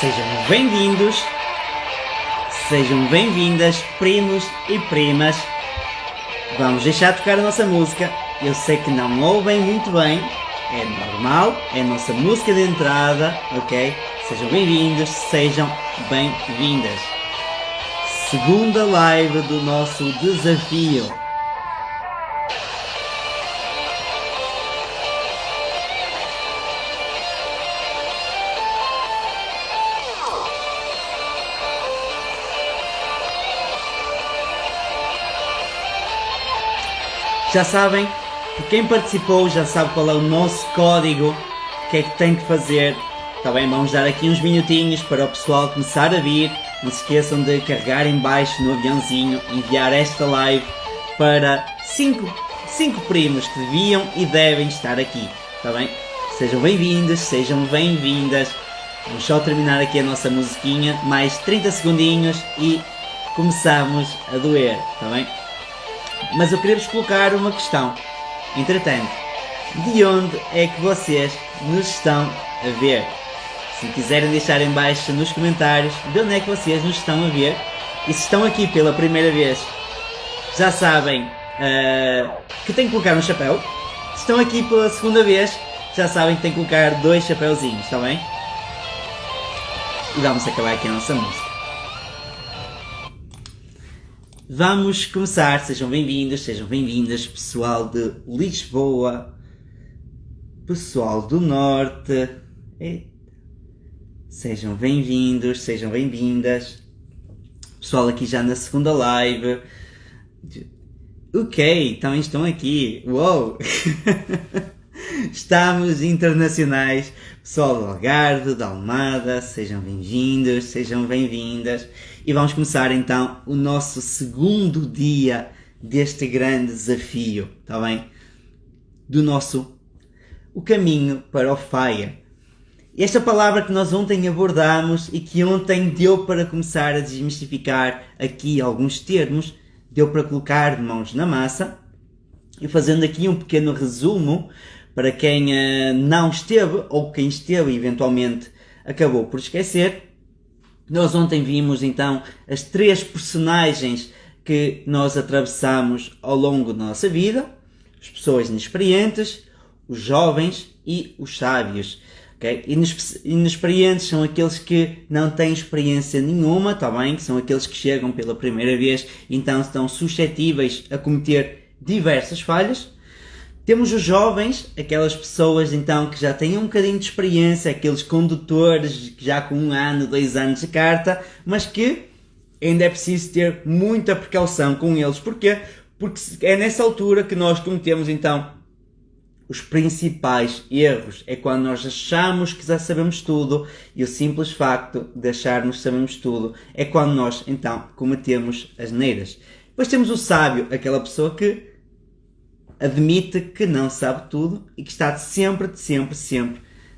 Sejam bem-vindos, sejam bem-vindas, primos e primas. Vamos deixar tocar a nossa música. Eu sei que não ouvem muito bem, é normal, é a nossa música de entrada, ok? Sejam bem-vindos, sejam bem-vindas. Segunda live do nosso desafio. Já sabem, quem participou já sabe qual é o nosso código, o que é que tem que fazer. Está bem, vamos dar aqui uns minutinhos para o pessoal começar a vir. Não se esqueçam de carregar em baixo no aviãozinho, enviar esta live para 5 primos que deviam e devem estar aqui. Está bem? Sejam bem-vindos, sejam bem-vindas. Vamos só terminar aqui a nossa musiquinha, mais 30 segundinhos e começamos a doer, está bem? Mas eu queria vos colocar uma questão. Entretanto, de onde é que vocês nos estão a ver? Se quiserem deixar em baixo nos comentários de onde é que vocês nos estão a ver. E se estão aqui pela primeira vez, já sabem que têm que colocar um chapéu. Se estão aqui pela segunda vez, já sabem que têm que colocar 2 chapéuzinhos, está bem? E vamos acabar aqui a nossa música. Vamos começar, sejam bem-vindos, sejam bem-vindas, pessoal de Lisboa, pessoal do Norte, sejam bem-vindos, sejam bem-vindas, pessoal aqui já na segunda live, ok, então estão aqui, uou, estamos internacionais, pessoal do Algarve, da Almada, sejam bem-vindos, sejam bem-vindas. E vamos começar então o nosso segundo dia deste grande desafio, está bem? O caminho para o FIRE. Esta palavra que nós ontem abordamos e que ontem deu para começar a desmistificar aqui alguns termos, deu para colocar mãos na massa. E fazendo aqui um pequeno resumo para quem não esteve ou quem esteve e eventualmente acabou por esquecer. Nós ontem vimos então as 3 personagens que nós atravessamos ao longo da nossa vida, as pessoas inexperientes, os jovens e os sábios. Okay? Inexperientes são aqueles que não têm experiência nenhuma, tá bem? Que são aqueles que chegam pela primeira vez, então estão suscetíveis a cometer diversas falhas. Temos os jovens, aquelas pessoas então que já têm um bocadinho de experiência, aqueles condutores já com 1 ano, 2 anos de carta, mas que ainda é preciso ter muita precaução com eles. Porquê? Porque é nessa altura que nós cometemos então os principais erros. É quando nós achamos que já sabemos tudo e o simples facto de acharmos que sabemos tudo é quando nós então cometemos as neiras. Depois temos o sábio, aquela pessoa que admite que não sabe tudo e que está sempre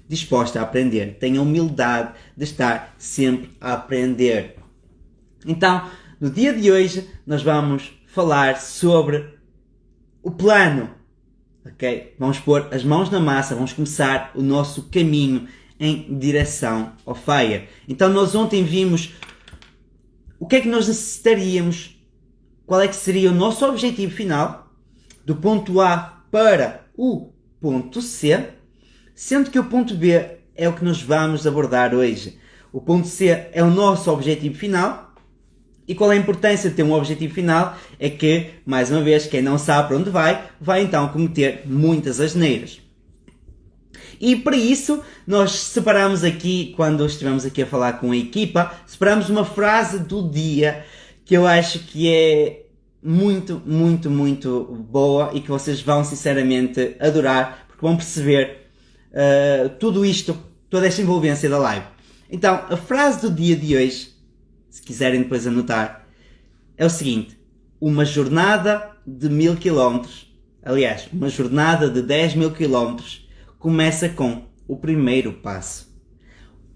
disposta a aprender. Tem a humildade de estar sempre a aprender. Então, no dia de hoje, nós vamos falar sobre o plano. Okay? Vamos pôr as mãos na massa, vamos começar o nosso caminho em direção ao FIRE. Então, nós ontem vimos o que é que nós necessitaríamos, qual é que seria o nosso objetivo final, do ponto A para o ponto C, sendo que o ponto B é o que nós vamos abordar hoje. O ponto C é o nosso objetivo final. E qual é a importância de ter um objetivo final? É que, mais uma vez, quem não sabe para onde vai então cometer muitas asneiras. E para isso, nós separamos aqui, quando estivemos aqui a falar com a equipa, separamos uma frase do dia que eu acho que é muito boa e que vocês vão sinceramente adorar, porque vão perceber tudo isto, toda esta envolvência da live. Então, a frase do dia de hoje, se quiserem depois anotar, é o seguinte: uma jornada de 1000 km, aliás, uma jornada de 10.000 km começa com o primeiro passo.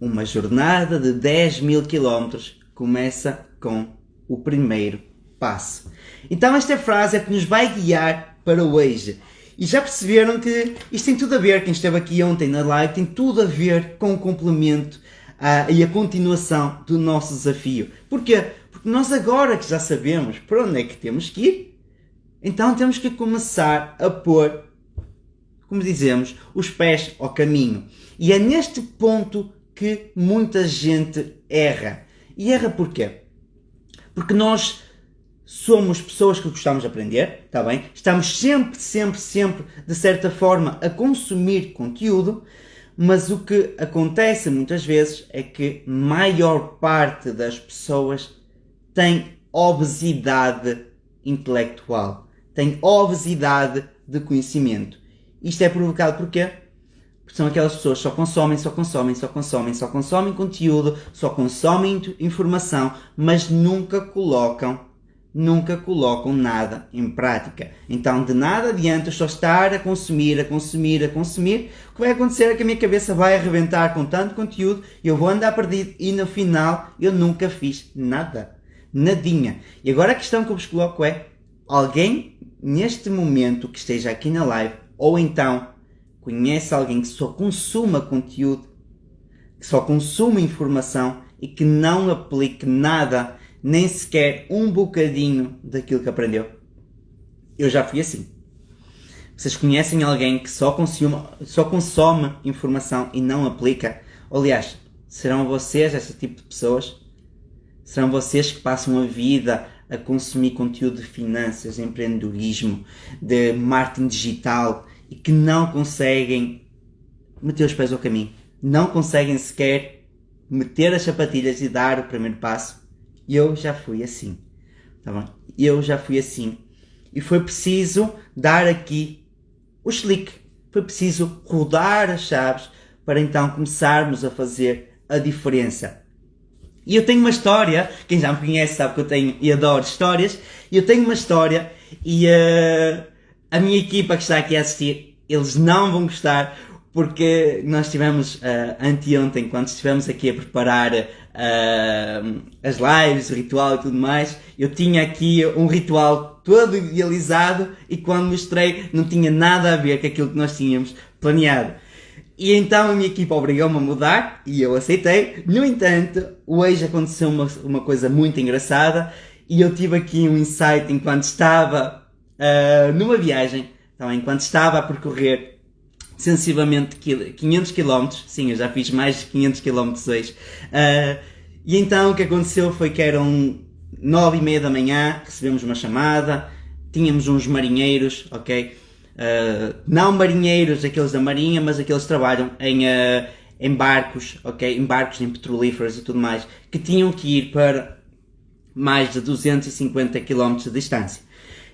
Uma jornada de 10.000 km começa com o primeiro passo. Então esta frase é que nos vai guiar para hoje. E já perceberam que isto tem tudo a ver, quem esteve aqui ontem na live, tem tudo a ver com o complemento e a continuação do nosso desafio. Porquê? Porque nós agora que já sabemos para onde é que temos que ir, então temos que começar a pôr, como dizemos, os pés ao caminho. E é neste ponto que muita gente erra. E erra porquê? Porque nós somos pessoas que gostamos de aprender, está bem? Estamos sempre, de certa forma, a consumir conteúdo, mas o que acontece muitas vezes é que a maior parte das pessoas tem obesidade intelectual, tem obesidade de conhecimento. Isto é provocado por quê? Porque são aquelas pessoas que só consomem conteúdo, só consomem informação, mas nunca colocam nada em prática. Então de nada adianta só estar a consumir. O que vai acontecer é que a minha cabeça vai arrebentar com tanto conteúdo, eu vou andar perdido e no final eu nunca fiz nada. Nadinha. E agora a questão que eu vos coloco é: alguém neste momento que esteja aqui na live, ou então conhece alguém que só consuma conteúdo, que só consuma informação e que não aplique nada, nem sequer um bocadinho daquilo que aprendeu? Eu já fui assim. Vocês conhecem alguém que só consome informação e não aplica? Aliás, serão vocês esse tipo de pessoas? Serão vocês que passam a vida a consumir conteúdo de finanças, de empreendedorismo, de marketing digital e que não conseguem meter os pés ao caminho? Não conseguem sequer meter as sapatilhas e dar o primeiro passo? Eu já fui assim. Tá bom? Eu já fui assim. E foi preciso dar aqui o slick. Foi preciso rodar as chaves para então começarmos a fazer a diferença. E eu tenho uma história, quem já me conhece sabe que eu tenho e adoro histórias, e eu tenho uma história e a minha equipa que está aqui a assistir, eles não vão gostar, porque nós estivemos anteontem, quando estivemos aqui a preparar as lives, o ritual e tudo mais, eu tinha aqui um ritual todo idealizado e quando mostrei não tinha nada a ver com aquilo que nós tínhamos planeado. E então a minha equipa obrigou-me a mudar e eu aceitei. No entanto, hoje aconteceu uma coisa muito engraçada e eu tive aqui um insight enquanto estava numa viagem, então, enquanto estava a percorrer sensivelmente 500 km, sim, eu já fiz mais de 500 km hoje, e então o que aconteceu foi que eram 9h30 da manhã, recebemos uma chamada, tínhamos uns marinheiros, ok? Não marinheiros aqueles da marinha, mas aqueles que trabalham em barcos, ok? Em barcos, em petrolíferos e tudo mais, que tinham que ir para mais de 250 km de distância.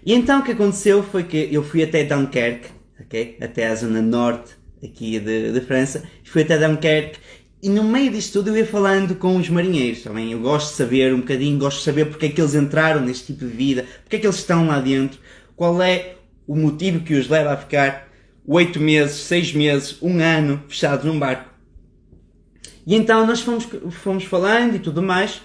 E então o que aconteceu foi que eu fui até Dunkerque, okay? Até a zona norte aqui de França, fui até Dunkerque e no meio disto tudo eu ia falando com os marinheiros também. Eu gosto de saber um bocadinho, gosto de saber porque é que eles entraram neste tipo de vida, porque é que eles estão lá dentro, qual é o motivo que os leva a ficar 8 meses, 6 meses, 1 ano fechados num barco. E então nós fomos falando e tudo mais,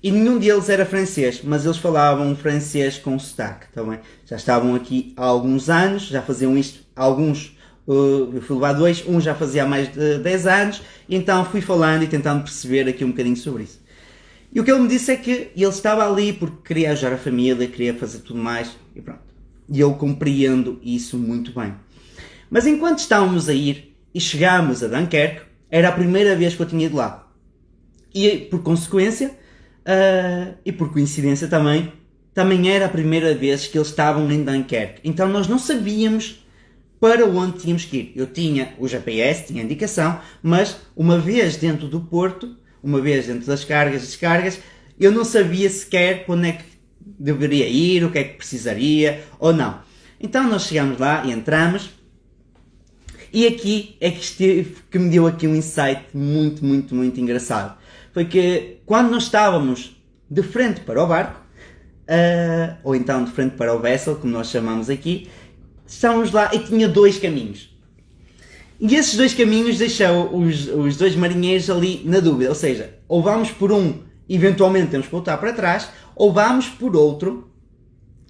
e nenhum deles era francês, mas eles falavam francês com sotaque, tá bem? Já estavam aqui há alguns anos, já faziam isto alguns, eu fui levar 2, um já fazia há mais de 10 anos, e então fui falando e tentando perceber aqui um bocadinho sobre isso. E o que ele me disse é que ele estava ali porque queria ajudar a família, queria fazer tudo mais, e pronto. E eu compreendo isso muito bem. Mas enquanto estávamos a ir e chegámos a Dunkerque, era a primeira vez que eu tinha ido lá. E por consequência, e por coincidência também era a primeira vez que eles estavam em Dunkerque. Então nós não sabíamos para onde tínhamos que ir. Eu tinha o GPS, tinha a indicação, mas uma vez dentro do porto, uma vez dentro das cargas e descargas, eu não sabia sequer para onde é que deveria ir, o que é que precisaria ou não. Então nós chegamos lá e entramos, e aqui é que me deu aqui um insight muito engraçado. Foi que quando nós estávamos de frente para o barco, ou então de frente para o vessel, como nós chamamos aqui, estávamos lá e tinha 2 caminhos. E esses 2 caminhos deixou os 2 marinheiros ali na dúvida, ou seja, ou vamos por um, eventualmente temos que voltar para trás, ou vamos por outro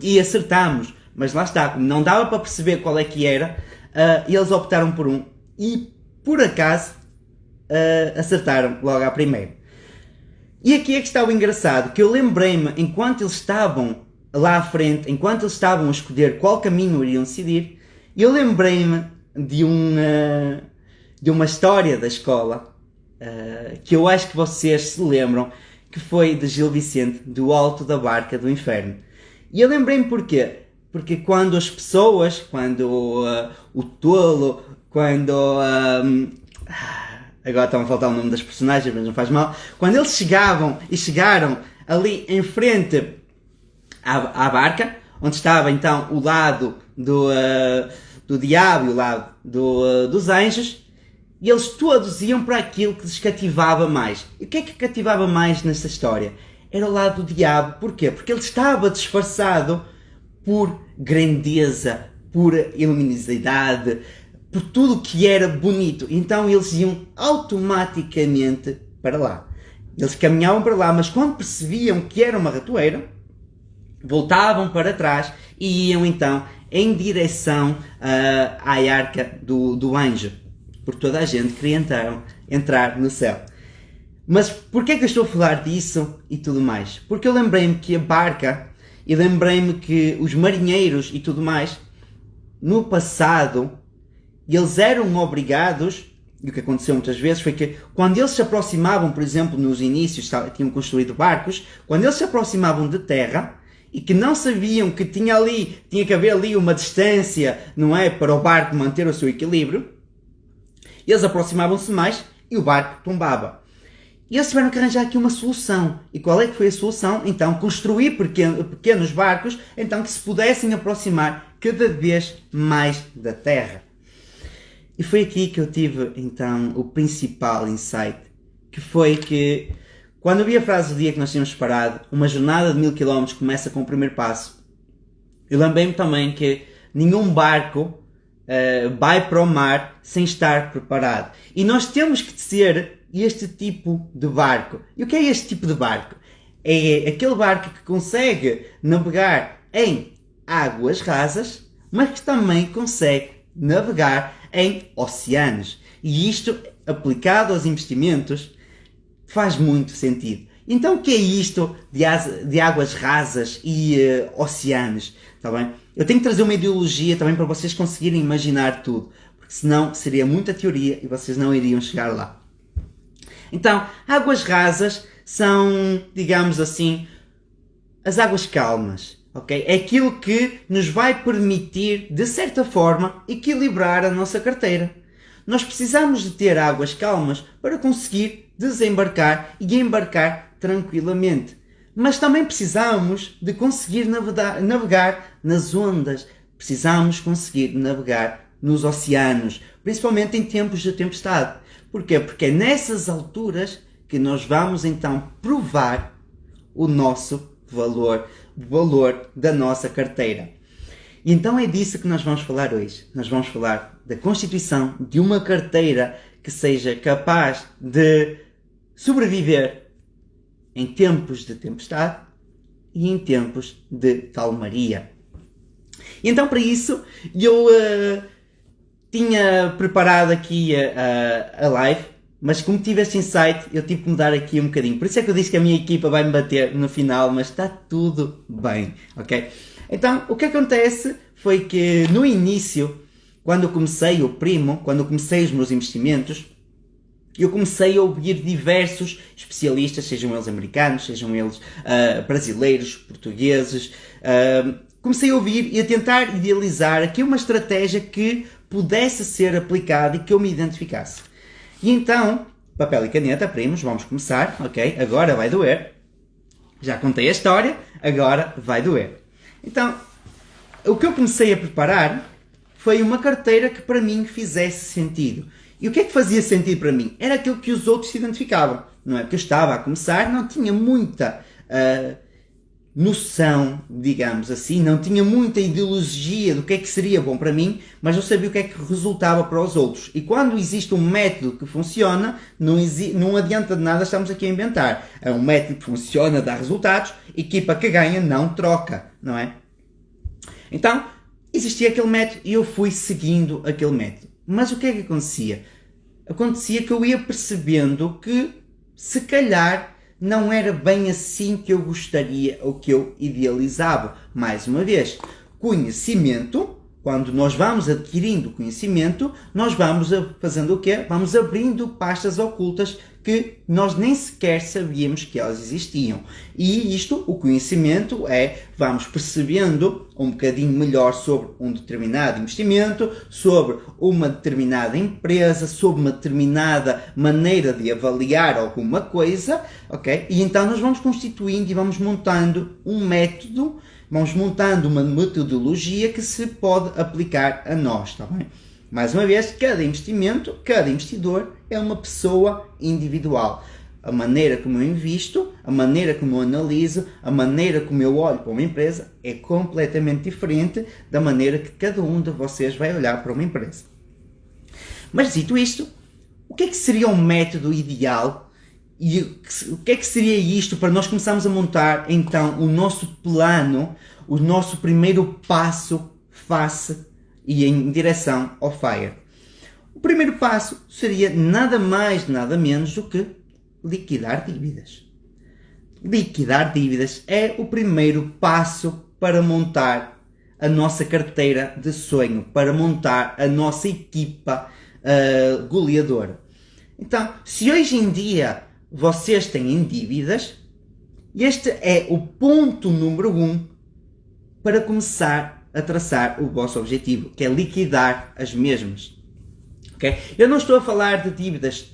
e acertamos. Mas lá está, não dava para perceber qual é que era, e eles optaram por um. E por acaso, acertaram logo à primeira. E aqui é que está o engraçado, que eu lembrei-me, enquanto eles estavam lá à frente, enquanto eles estavam a escolher qual caminho iriam decidir, eu lembrei-me de uma história da escola, que eu acho que vocês se lembram, que foi de Gil Vicente, do Alto da Barca do Inferno. E eu lembrei-me porquê? Porque quando as pessoas, quando o tolo, quando... agora está a faltar o nome das personagens, mas não faz mal. Quando eles chegaram ali em frente à barca, onde estava então o lado do diabo e o lado dos anjos, e eles todos iam para aquilo que lhes cativava mais. E o que é que cativava mais nesta história? Era o lado do diabo. Porquê? Porque ele estava disfarçado por grandeza, por luminosidade, por tudo que era bonito. Então eles iam automaticamente para lá. Eles caminhavam para lá, mas quando percebiam que era uma ratoeira, voltavam para trás e iam então em direção à arca do anjo. Porque toda a gente queria entrar no céu. Mas porquê é que eu estou a falar disso e tudo mais? Porque eu lembrei-me que a barca, e lembrei-me que os marinheiros e tudo mais, no passado, eles eram obrigados, e o que aconteceu muitas vezes foi que quando eles se aproximavam, por exemplo, nos inícios, tinham construído barcos, quando eles se aproximavam de terra, e que não sabiam que tinha que haver ali uma distância, não é, para o barco manter o seu equilíbrio, eles aproximavam-se mais e o barco tombava. E eles tiveram que arranjar aqui uma solução. E qual é que foi a solução? Então, construir pequenos barcos, então que se pudessem aproximar cada vez mais da terra. E foi aqui que eu tive, então, o principal insight, que foi que, quando eu vi a frase do dia que nós tínhamos parado, uma jornada de 1000 km começa com o primeiro passo, eu lembrei-me também que nenhum barco vai para o mar sem estar preparado. E nós temos que ser este tipo de barco. E o que é este tipo de barco? É aquele barco que consegue navegar em águas rasas, mas que também consegue navegar em oceanos. E isto, aplicado aos investimentos, faz muito sentido. Então o que é isto de águas rasas e oceanos? Está bem? Eu tenho que trazer uma ideologia também para vocês conseguirem imaginar tudo, porque senão seria muita teoria e vocês não iriam chegar lá. Então, águas rasas são, digamos assim, as águas calmas, ok? É aquilo que nos vai permitir, de certa forma, equilibrar a nossa carteira. Nós precisamos de ter águas calmas para conseguir desembarcar e embarcar tranquilamente. Mas também precisamos de conseguir navegar nas ondas. Precisamos conseguir navegar nos oceanos, principalmente em tempos de tempestade. Porquê? Porque é nessas alturas que nós vamos então provar o nosso valor, o valor da nossa carteira. E então é disso que nós vamos falar hoje. Nós vamos falar da constituição de uma carteira que seja capaz de sobreviver em tempos de tempestade e em tempos de calmaria. E então para isso eu tinha preparado aqui a live, mas como tive este insight eu tive que mudar aqui um bocadinho. Por isso é que eu disse que a minha equipa vai me bater no final, mas está tudo bem, ok? Então o que acontece foi que no início, quando eu comecei quando eu comecei os meus investimentos, eu comecei a ouvir diversos especialistas, sejam eles americanos, sejam eles brasileiros, portugueses. Comecei a ouvir e a tentar idealizar aqui uma estratégia que pudesse ser aplicada e que eu me identificasse. E então, papel e caneta, primos, vamos começar, ok? Agora vai doer. Já contei a história, agora vai doer. Então, o que eu comecei a preparar foi uma carteira que para mim fizesse sentido. E o que é que fazia sentido para mim? Era aquilo que os outros se identificavam. Não é? Porque eu estava a começar, não tinha muita noção, digamos assim, não tinha muita ideologia do que é que seria bom para mim, mas eu sabia o que é que resultava para os outros. E quando existe um método que funciona, não adianta de nada estamos aqui a inventar. É um método que funciona, dá resultados, equipa que ganha não troca, não é? Então, existia aquele método e eu fui seguindo aquele método. Mas o que é que acontecia? acontecia que eu ia percebendo que, se calhar, não era bem assim que eu gostaria ou que eu idealizava. Mais uma vez, conhecimento, quando nós vamos adquirindo conhecimento, nós vamos fazendo o quê? Vamos abrindo pastas ocultas que nós nem sequer sabíamos que elas existiam. E isto, o conhecimento, vamos percebendo um bocadinho melhor sobre um determinado investimento, sobre uma determinada empresa, sobre uma determinada maneira de avaliar alguma coisa, ok? E então nós vamos constituindo e vamos montando um método, vamos montando uma metodologia que se pode aplicar a nós, está bem? Mais uma vez, cada investimento, cada investidor é uma pessoa individual. A maneira como eu invisto, a maneira como eu analiso, a maneira como eu olho para uma empresa é completamente diferente da maneira que cada um de vocês vai olhar para uma empresa. Mas dito isto, o que é que seria um método ideal e o que é que seria isto para nós começarmos a montar então o nosso plano, o nosso primeiro passo face e em direção ao FIRE? O primeiro passo seria nada mais, nada menos do que liquidar dívidas. Liquidar dívidas é o primeiro passo para montar a nossa carteira de sonho, para montar a nossa equipa goleadora. Então, se hoje em dia vocês têm dívidas, este é o ponto número 1 para começar a traçar o vosso objetivo, que é liquidar as mesmas. Okay? Eu não estou a falar de dívidas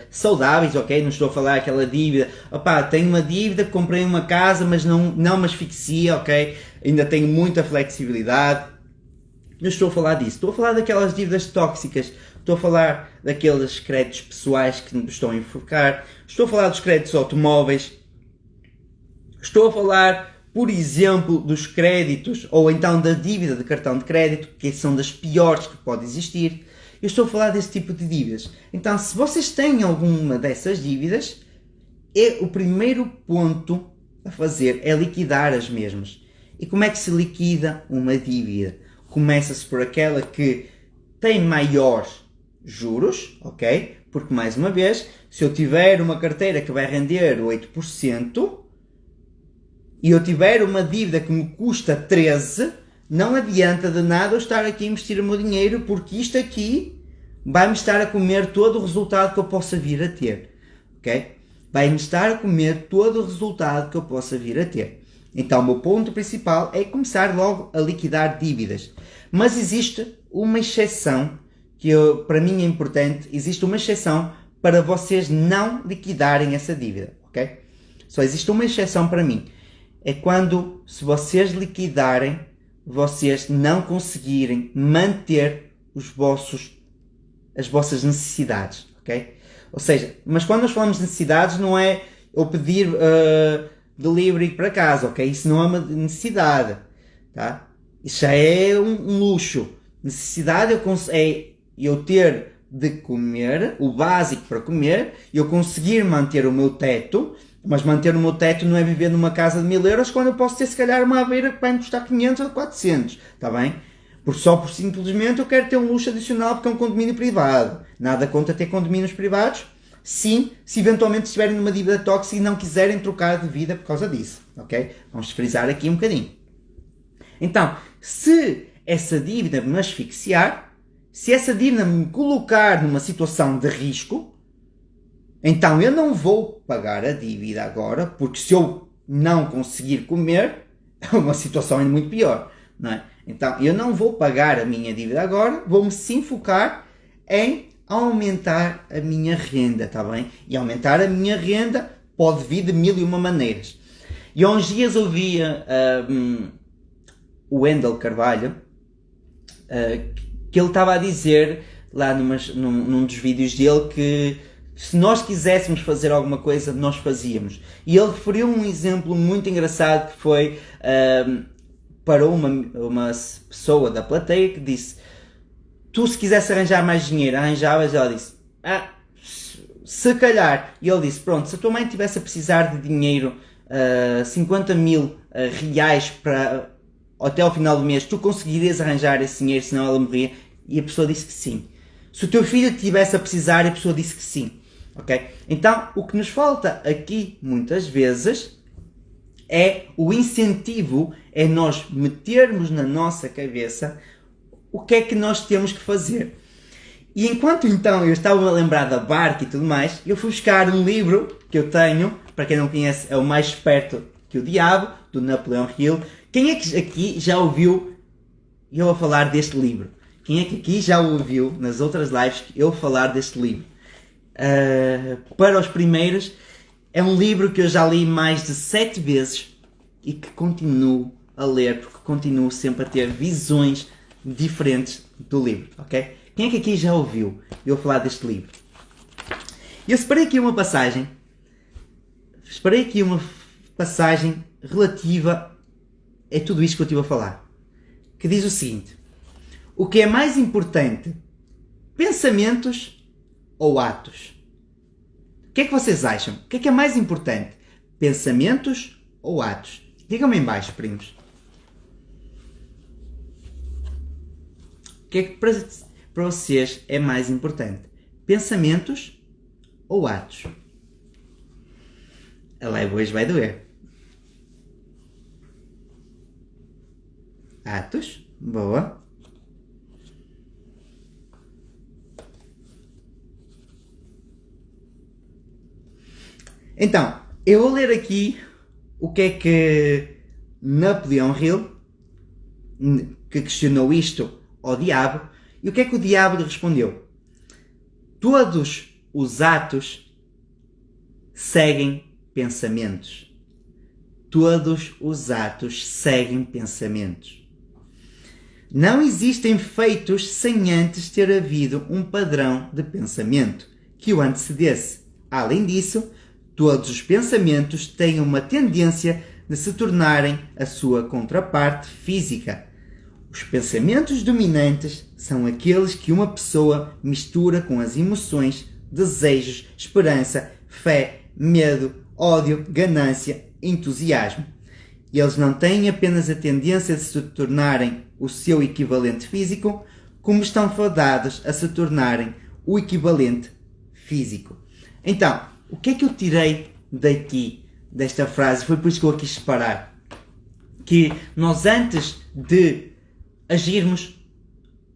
saudáveis, ok? Não estou a falar aquela dívida, tenho uma dívida, comprei uma casa, mas não me asfixia, ok? Ainda tenho muita flexibilidade. Não estou a falar disso. Estou a falar daquelas dívidas tóxicas. Estou a falar daqueles créditos pessoais que me estão a enforcar. Estou a falar dos créditos automóveis. Estou a falar, por exemplo, dos créditos ou então da dívida de cartão de crédito, que são das piores que pode existir. Eu estou a falar desse tipo de dívidas. Então, se vocês têm alguma dessas dívidas, o primeiro ponto a fazer é liquidar as mesmas. E como é que se liquida uma dívida? Começa-se por aquela que tem maiores juros, ok? Porque, mais uma vez, se eu tiver uma carteira que vai render 8% e eu tiver uma dívida que me custa 13%, não adianta de nada eu estar aqui a investir o meu dinheiro, porque isto aqui vai-me estar a comer todo o resultado que eu possa vir a ter, ok? Vai-me estar a comer todo o resultado que eu possa vir a ter. Então, o meu ponto principal é começar logo a liquidar dívidas. Mas existe uma exceção, que para mim é importante, existe uma exceção para vocês não liquidarem essa dívida, ok? Só existe uma exceção para mim. É quando, se vocês liquidarem, vocês não conseguirem manter as vossas necessidades, ok? Ou seja, mas quando nós falamos de necessidades, não é eu pedir delivery para casa, ok? Isso não é uma necessidade, tá? Isso já é um luxo. Necessidade é eu ter de comer, o básico para comer, eu conseguir manter o meu teto, mas manter o meu teto não é viver numa casa de 1000 euros quando eu posso ter se calhar uma aveira que vai me custar 500 ou 400, está bem? Porque só por simplesmente eu quero ter um luxo adicional porque é um condomínio privado. Nada contra ter condomínios privados, sim, se eventualmente estiverem numa dívida tóxica e não quiserem trocar de vida por causa disso, ok? Vamos frisar aqui um bocadinho. Então, se essa dívida me asfixiar, se essa dívida me colocar numa situação de risco, então eu não vou pagar a dívida agora, porque se eu não conseguir comer, é uma situação ainda muito pior, não é? Então eu não vou pagar a minha dívida agora, vou-me sim focar em aumentar a minha renda, tá bem? E aumentar a minha renda pode vir de 1001 maneiras. E há uns dias ouvia o Wendel Carvalho, que ele estava a dizer lá num dos vídeos dele que se nós quiséssemos fazer alguma coisa, nós fazíamos. E ele referiu um exemplo muito engraçado que foi para uma pessoa da plateia que disse: tu se quisesse arranjar mais dinheiro, arranjavas? Ela disse: se calhar. E ele disse: pronto, se a tua mãe estivesse a precisar de dinheiro, 50 mil reais para até ao final do mês, tu conseguirias arranjar esse dinheiro, senão ela morria? E a pessoa disse que sim. Se o teu filho estivesse a precisar e a pessoa disse que sim. Ok? Então, o que nos falta aqui, muitas vezes, é o incentivo, é nós metermos na nossa cabeça o que é que nós temos que fazer. E enquanto então eu estava a lembrar da barca e tudo mais, eu fui buscar um livro que eu tenho, para quem não conhece, é O Mais Esperto que o Diabo, do Napoleon Hill. Quem é que aqui já ouviu eu a falar deste livro? Quem é que aqui já ouviu nas outras lives eu falar deste livro? Para os primeiros, é um livro que eu já li mais de 7 vezes e que continuo a ler, porque continuo sempre a ter visões diferentes do livro, ok? Quem é que aqui já ouviu eu falar deste livro? Eu separei aqui uma passagem relativa a tudo isto que eu estive a falar, que diz o seguinte: o que é mais importante, pensamentos ou atos? O que é que vocês acham? O que é mais importante, pensamentos ou atos? Digam-me em baixo, primos. O que é que para vocês é mais importante, pensamentos ou atos? A live hoje vai doer. Atos, boa. Então, eu vou ler aqui o que é que Napoleon Hill, que questionou isto ao diabo, e o que é que o diabo lhe respondeu? Todos os atos seguem pensamentos. Todos os atos seguem pensamentos. Não existem feitos sem antes ter havido um padrão de pensamento que o antecedesse. Além disso, todos os pensamentos têm uma tendência de se tornarem a sua contraparte física. Os pensamentos dominantes são aqueles que uma pessoa mistura com as emoções, desejos, esperança, fé, medo, ódio, ganância, entusiasmo. Eles não têm apenas a tendência de se tornarem o seu equivalente físico, como estão fadados a se tornarem o equivalente físico. Então, o que é que eu tirei daqui, desta frase? Foi por isso que eu quis separar. Que nós, antes de agirmos,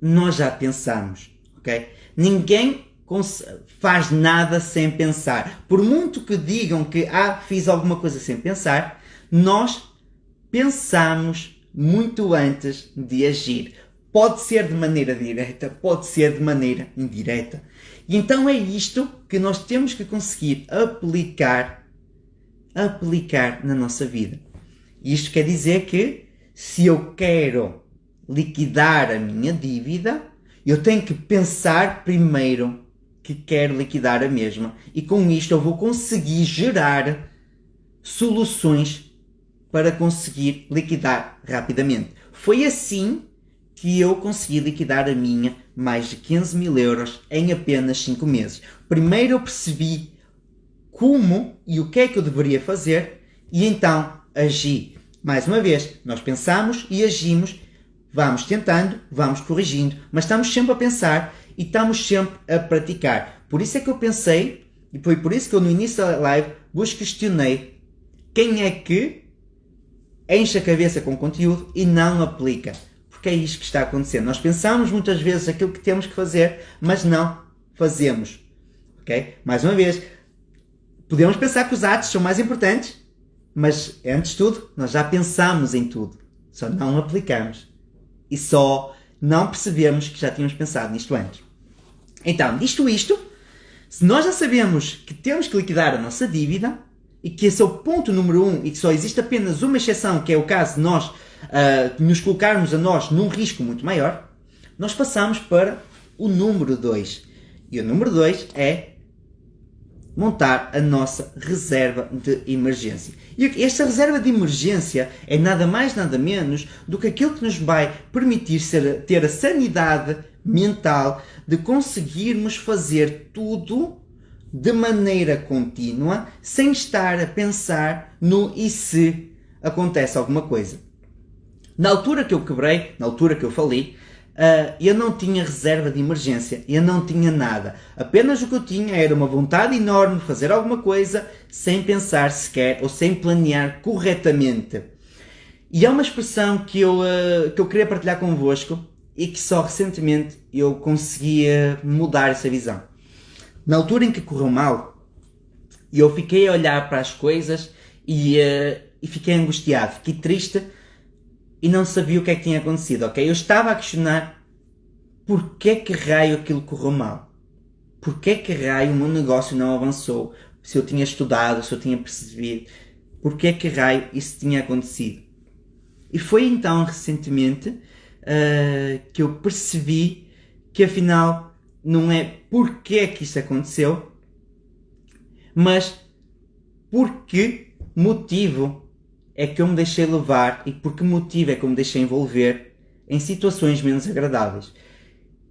nós já pensamos, ok? Ninguém faz nada sem pensar. Por muito que digam que fiz alguma coisa sem pensar, nós pensamos muito antes de agir. Pode ser de maneira direta, pode ser de maneira indireta. E então é isto que nós temos que conseguir aplicar na nossa vida. Isto quer dizer que se eu quero liquidar a minha dívida, eu tenho que pensar primeiro que quero liquidar a mesma. E com isto eu vou conseguir gerar soluções para conseguir liquidar rapidamente. Foi assim que eu consegui liquidar a minha mais de 15 mil euros em apenas 5 meses. Primeiro eu percebi como e o que é que eu deveria fazer e então agi. Mais uma vez, nós pensamos e agimos, vamos tentando, vamos corrigindo, mas estamos sempre a pensar e estamos sempre a praticar. Por isso é que eu pensei, e foi por isso que eu no início da live vos questionei quem é que enche a cabeça com conteúdo e não aplica. Porque é isto que está acontecendo. Nós pensamos muitas vezes aquilo que temos que fazer, mas não fazemos. Ok? Mais uma vez, podemos pensar que os atos são mais importantes, mas antes de tudo, nós já pensamos em tudo. Só não aplicamos. E só não percebemos que já tínhamos pensado nisto antes. Então, disto isto, se nós já sabemos que temos que liquidar a nossa dívida, e que esse é o ponto número 1, e que só existe apenas uma exceção, que é o caso de nós nos colocarmos a nós num risco muito maior, nós passamos para o número 2. E o número 2 é montar a nossa reserva de emergência. E esta reserva de emergência é nada mais, nada menos do que aquilo que nos vai permitir ter a sanidade mental de conseguirmos fazer tudo de maneira contínua, sem estar a pensar no e se acontece alguma coisa. Na altura que eu quebrei, na altura que eu falei, eu não tinha reserva de emergência, eu não tinha nada. Apenas o que eu tinha era uma vontade enorme de fazer alguma coisa sem pensar sequer ou sem planear corretamente. E é uma expressão que eu queria partilhar convosco e que só recentemente eu conseguia mudar essa visão. Na altura em que correu mal, eu fiquei a olhar para as coisas e fiquei angustiado, fiquei triste e não sabia o que é que tinha acontecido, ok? Eu estava a questionar porquê que raio aquilo correu mal? Porquê que raio o meu negócio não avançou? Se eu tinha estudado, se eu tinha percebido, porquê que raio isso tinha acontecido? E foi então, recentemente, que eu percebi que afinal não é porquê que isso aconteceu, mas por que motivo é que eu me deixei levar e por que motivo é que eu me deixei envolver em situações menos agradáveis.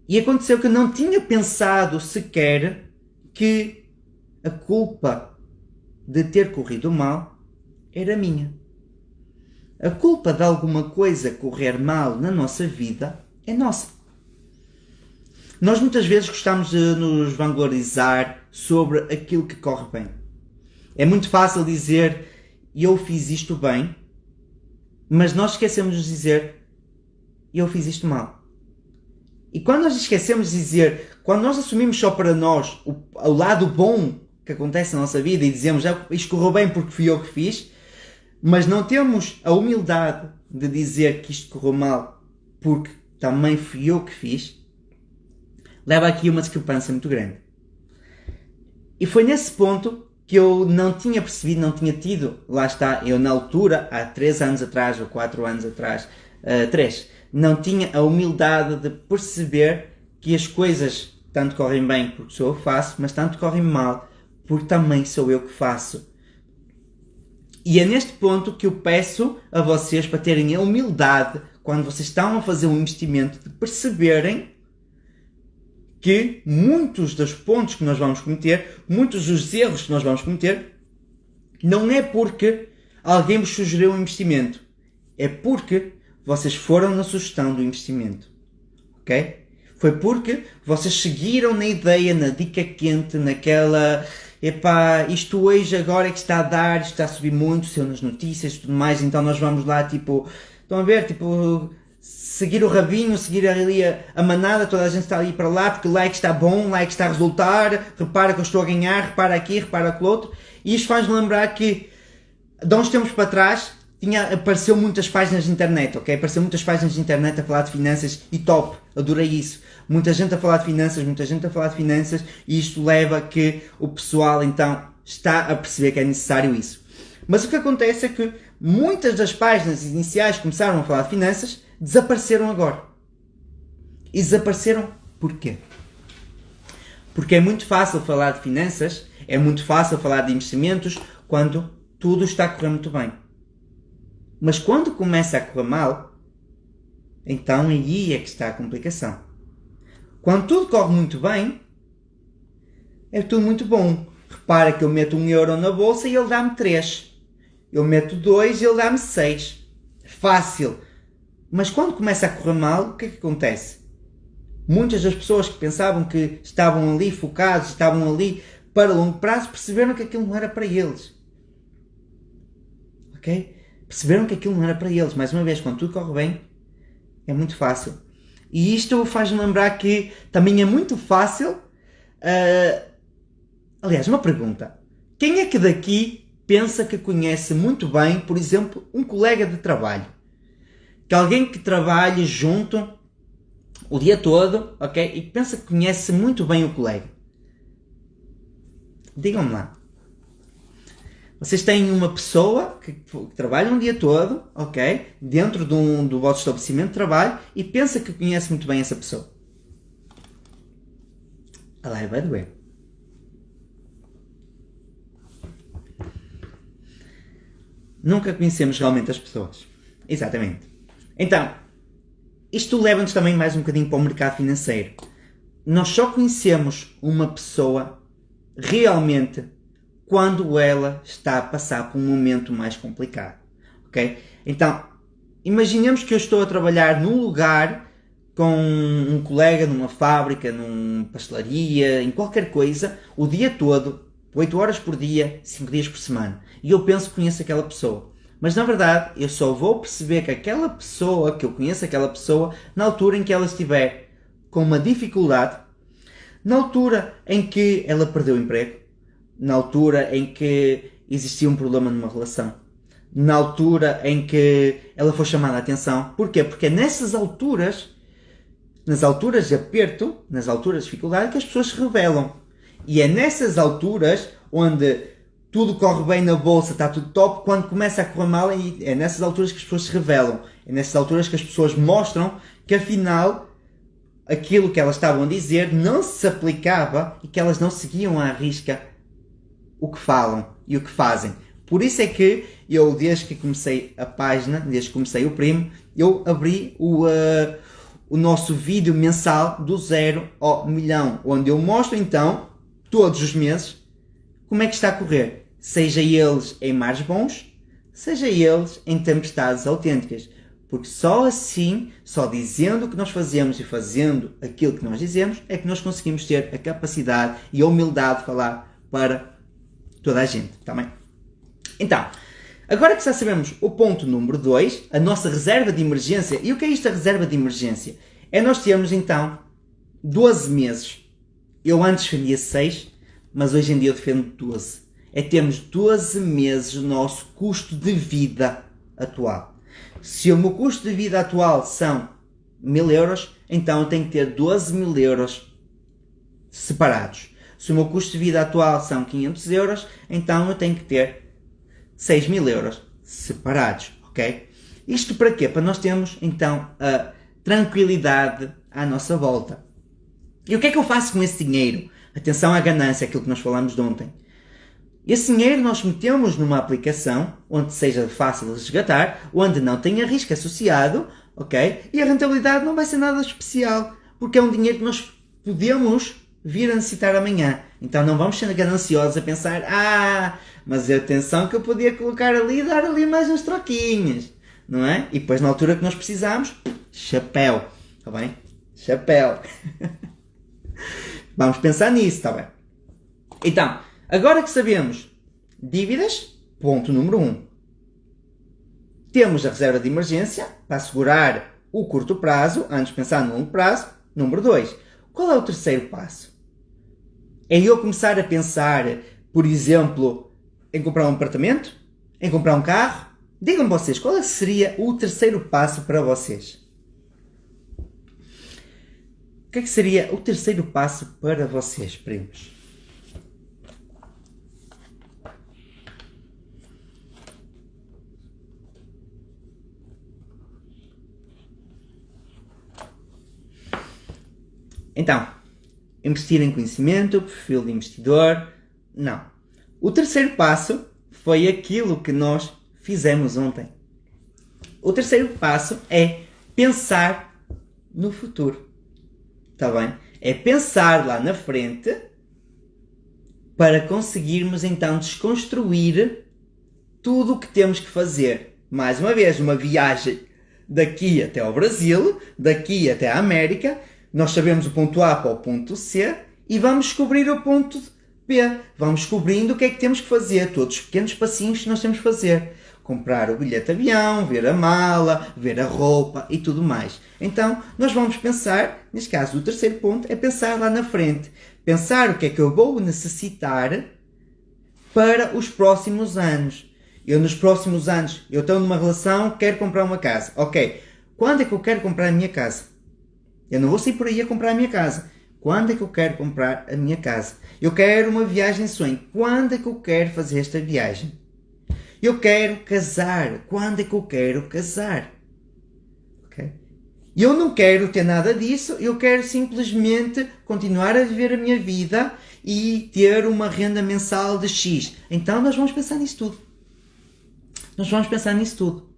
E aconteceu que eu não tinha pensado sequer que a culpa de ter corrido mal era minha. A culpa de alguma coisa correr mal na nossa vida é nossa. Nós muitas vezes gostamos de nos vanglorizar sobre aquilo que corre bem. É muito fácil dizer eu fiz isto bem, mas nós esquecemos de dizer eu fiz isto mal. E quando nós esquecemos de dizer, quando nós assumimos só para nós o lado bom que acontece na nossa vida e dizemos isto correu bem porque fui eu que fiz, mas não temos a humildade de dizer que isto correu mal porque também fui eu que fiz, leva aqui uma discrepância muito grande. E foi nesse ponto que eu não tinha percebido, não tinha tido, lá está, eu na altura, há 3 anos atrás ou 4 anos atrás, 3, não tinha a humildade de perceber que as coisas tanto correm bem porque sou eu que faço, mas tanto correm mal porque também sou eu que faço. E é neste ponto que eu peço a vocês para terem a humildade, quando vocês estão a fazer um investimento, de perceberem que muitos dos pontos que nós vamos cometer, muitos dos erros que nós vamos cometer, não é porque alguém vos sugeriu um investimento, é porque vocês foram na sugestão do investimento, ok? Foi porque vocês seguiram na ideia, na dica quente, naquela, isto hoje agora é que está a dar, está a subir muito, saiu nas notícias e tudo mais, então nós vamos lá, estão a ver, seguir o rabinho, seguir ali a manada, toda a gente está ali para lá, porque like está bom, like está a resultar, repara que eu estou a ganhar, repara aqui, repara aquilo outro, e isto faz-me lembrar que, de uns tempos para trás, apareceu muitas páginas de internet, ok? Apareceu muitas páginas de internet a falar de finanças e top, adorei isso. Muita gente a falar de finanças, e isto leva a que o pessoal então está a perceber que é necessário isso. Mas o que acontece é que muitas das páginas iniciais que começaram a falar de finanças desapareceram agora. E desapareceram porquê? Porque é muito fácil falar de finanças, é muito fácil falar de investimentos quando tudo está a correr muito bem. Mas quando começa a correr mal, então aí é que está a complicação. Quando tudo corre muito bem, é tudo muito bom. Repara que eu meto 1 euro na bolsa e ele dá-me 3. Eu meto 2 e ele dá-me 6. Fácil. Mas quando começa a correr mal, o que é que acontece? Muitas das pessoas que pensavam que estavam ali focados, estavam ali para longo prazo, perceberam que aquilo não era para eles. Ok? Perceberam que aquilo não era para eles. Mais uma vez, quando tudo corre bem, é muito fácil. E isto faz-me lembrar que também é muito fácil... Aliás, uma pergunta. Quem é que daqui pensa que conhece muito bem, por exemplo, um colega de trabalho? Que alguém que trabalhe junto o dia todo, ok? E que pensa que conhece muito bem o colega. Digam-me lá. Vocês têm uma pessoa que trabalha um dia todo, ok? Dentro do vosso estabelecimento de trabalho e pensa que conhece muito bem essa pessoa. Ela vai doer. Nunca conhecemos realmente as pessoas. Exatamente. Então, isto leva-nos também mais um bocadinho para o mercado financeiro. Nós só conhecemos uma pessoa realmente quando ela está a passar por um momento mais complicado, ok? Então, imaginemos que eu estou a trabalhar num lugar com um colega numa fábrica, numa pastelaria, em qualquer coisa, o dia todo, 8 horas por dia, 5 dias por semana. E eu penso que conheço aquela pessoa. Mas na verdade, eu só vou perceber que aquela pessoa, que eu conheço aquela pessoa, na altura em que ela estiver com uma dificuldade, na altura em que ela perdeu o emprego, na altura em que existia um problema numa relação, na altura em que ela foi chamada a atenção. Porquê? Porque é nessas alturas, nas alturas de aperto, nas alturas de dificuldade, que as pessoas se revelam. E é nessas alturas onde tudo corre bem na bolsa, está tudo top, quando começa a correr mal, é nessas alturas que as pessoas se revelam. É nessas alturas que as pessoas mostram que afinal aquilo que elas estavam a dizer não se aplicava e que elas não seguiam à risca o que falam e o que fazem. Por isso é que eu, desde que comecei a página, desde que comecei o Primo, eu abri o nosso vídeo mensal do 0 ao milhão, onde eu mostro então, todos os meses, como é que está a correr. Seja eles em mares bons, seja eles em tempestades autênticas. Porque só assim, só dizendo o que nós fazemos e fazendo aquilo que nós dizemos, é que nós conseguimos ter a capacidade e a humildade de falar para toda a gente. Tá bem? Então, agora que já sabemos o ponto número 2, a nossa reserva de emergência. E o que é isto, a reserva de emergência? É nós termos então 12 meses. Eu antes defendia 6, mas hoje em dia eu defendo 12. É termos 12 meses o nosso custo de vida atual. Se o meu custo de vida atual são 1000 euros, então eu tenho que ter 12 mil euros separados. Se o meu custo de vida atual são 500 euros, então eu tenho que ter 6 mil euros separados, ok? Isto para quê? Para nós termos então a tranquilidade à nossa volta. E o que é que eu faço com esse dinheiro? Atenção à ganância, aquilo que nós falamos de ontem. Esse dinheiro nós metemos numa aplicação onde seja fácil de resgatar, onde não tenha risco associado, ok? E a rentabilidade não vai ser nada especial, porque é um dinheiro que nós podemos vir a necessitar amanhã. Então não vamos ser gananciosos a pensar, mas atenção que eu podia colocar ali e dar ali mais uns troquinhos, não é? E depois na altura que nós precisamos, chapéu, está bem? Chapéu. Vamos pensar nisso, está bem? Então, agora que sabemos dívidas, ponto número 1. Temos a reserva de emergência para assegurar o curto prazo, antes de pensar no longo prazo. Número 2. Qual é o terceiro passo? É eu começar a pensar, por exemplo, em comprar um apartamento? Em comprar um carro? Digam-me vocês, qual seria o terceiro passo para vocês? O que é que seria o terceiro passo para vocês, primos? Então, investir em conhecimento, perfil de investidor, não. O terceiro passo foi aquilo que nós fizemos ontem. O terceiro passo é pensar no futuro. Está bem? É pensar lá na frente para conseguirmos então desconstruir tudo o que temos que fazer. Mais uma vez, uma viagem daqui até ao Brasil, daqui até à América. Nós sabemos o ponto A para o ponto C e vamos descobrir o ponto B. Vamos descobrindo o que é que temos que fazer, todos os pequenos passinhos que nós temos que fazer. Comprar o bilhete de avião, ver a mala, ver a roupa e tudo mais. Então, nós vamos pensar, neste caso, o terceiro ponto é pensar lá na frente. Pensar o que é que eu vou necessitar para os próximos anos. Eu, nos próximos anos, eu estou numa relação, quero comprar uma casa. Ok, quando é que eu quero comprar a minha casa? Eu não vou sair por aí a comprar a minha casa. Quando é que eu quero comprar a minha casa? Eu quero uma viagem de sonho. Quando é que eu quero fazer esta viagem? Eu quero casar. Quando é que eu quero casar? Okay? Eu não quero ter nada disso. Eu quero simplesmente continuar a viver a minha vida e ter uma renda mensal de X. Então nós vamos pensar nisso tudo. Nós vamos pensar nisso tudo.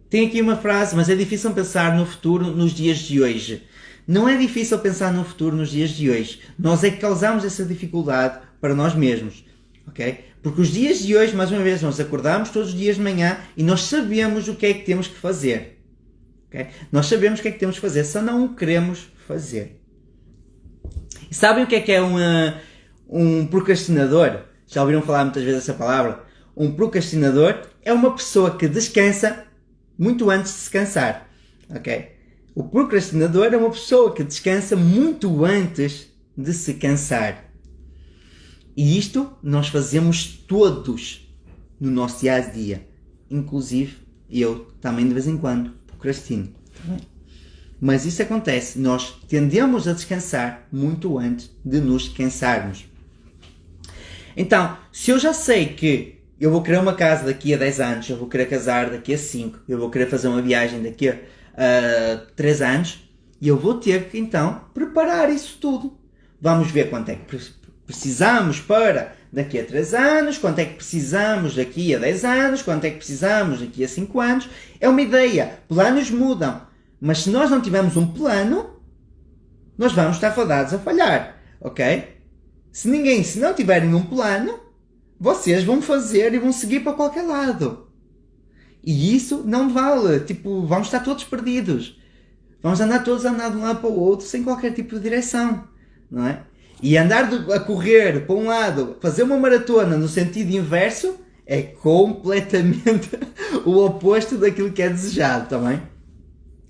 Tem aqui uma frase, mas é difícil pensar no futuro nos dias de hoje. Não é difícil pensar no futuro nos dias de hoje. Nós é que causamos essa dificuldade para nós mesmos. Okay? Porque os dias de hoje, mais uma vez, nós acordamos todos os dias de manhã e nós sabemos o que é que temos que fazer. Okay? Nós sabemos o que é que temos que fazer, só não o queremos fazer. E sabem o que é um procrastinador? Já ouviram falar muitas vezes essa palavra? Um procrastinador é uma pessoa que descansa muito antes de se cansar. Okay? O procrastinador é uma pessoa que descansa muito antes de se cansar. E isto nós fazemos todos no nosso dia-a-dia. Inclusive, eu também de vez em quando procrastino. Mas isso acontece. Nós tendemos a descansar muito antes de nos cansarmos. Então, se eu já sei que eu vou querer uma casa daqui a 10 anos, eu vou querer casar daqui a 5, eu vou querer fazer uma viagem daqui a 3 anos, e eu vou ter que, então, preparar isso tudo. Vamos ver quanto é que precisamos para daqui a 3 anos, quanto é que precisamos daqui a 10 anos, quanto é que precisamos daqui a 5 anos. É uma ideia. Planos mudam. Mas se nós não tivermos um plano, nós vamos estar fadados a falhar. Ok? Se não tiverem um plano, vocês vão fazer e vão seguir para qualquer lado. E isso não vale. Tipo, vamos estar todos perdidos. Vamos andar todos de um lado para o outro sem qualquer tipo de direção. Não é? E andar a correr para um lado, fazer uma maratona no sentido inverso, é completamente o oposto daquilo que é desejado, tá bem?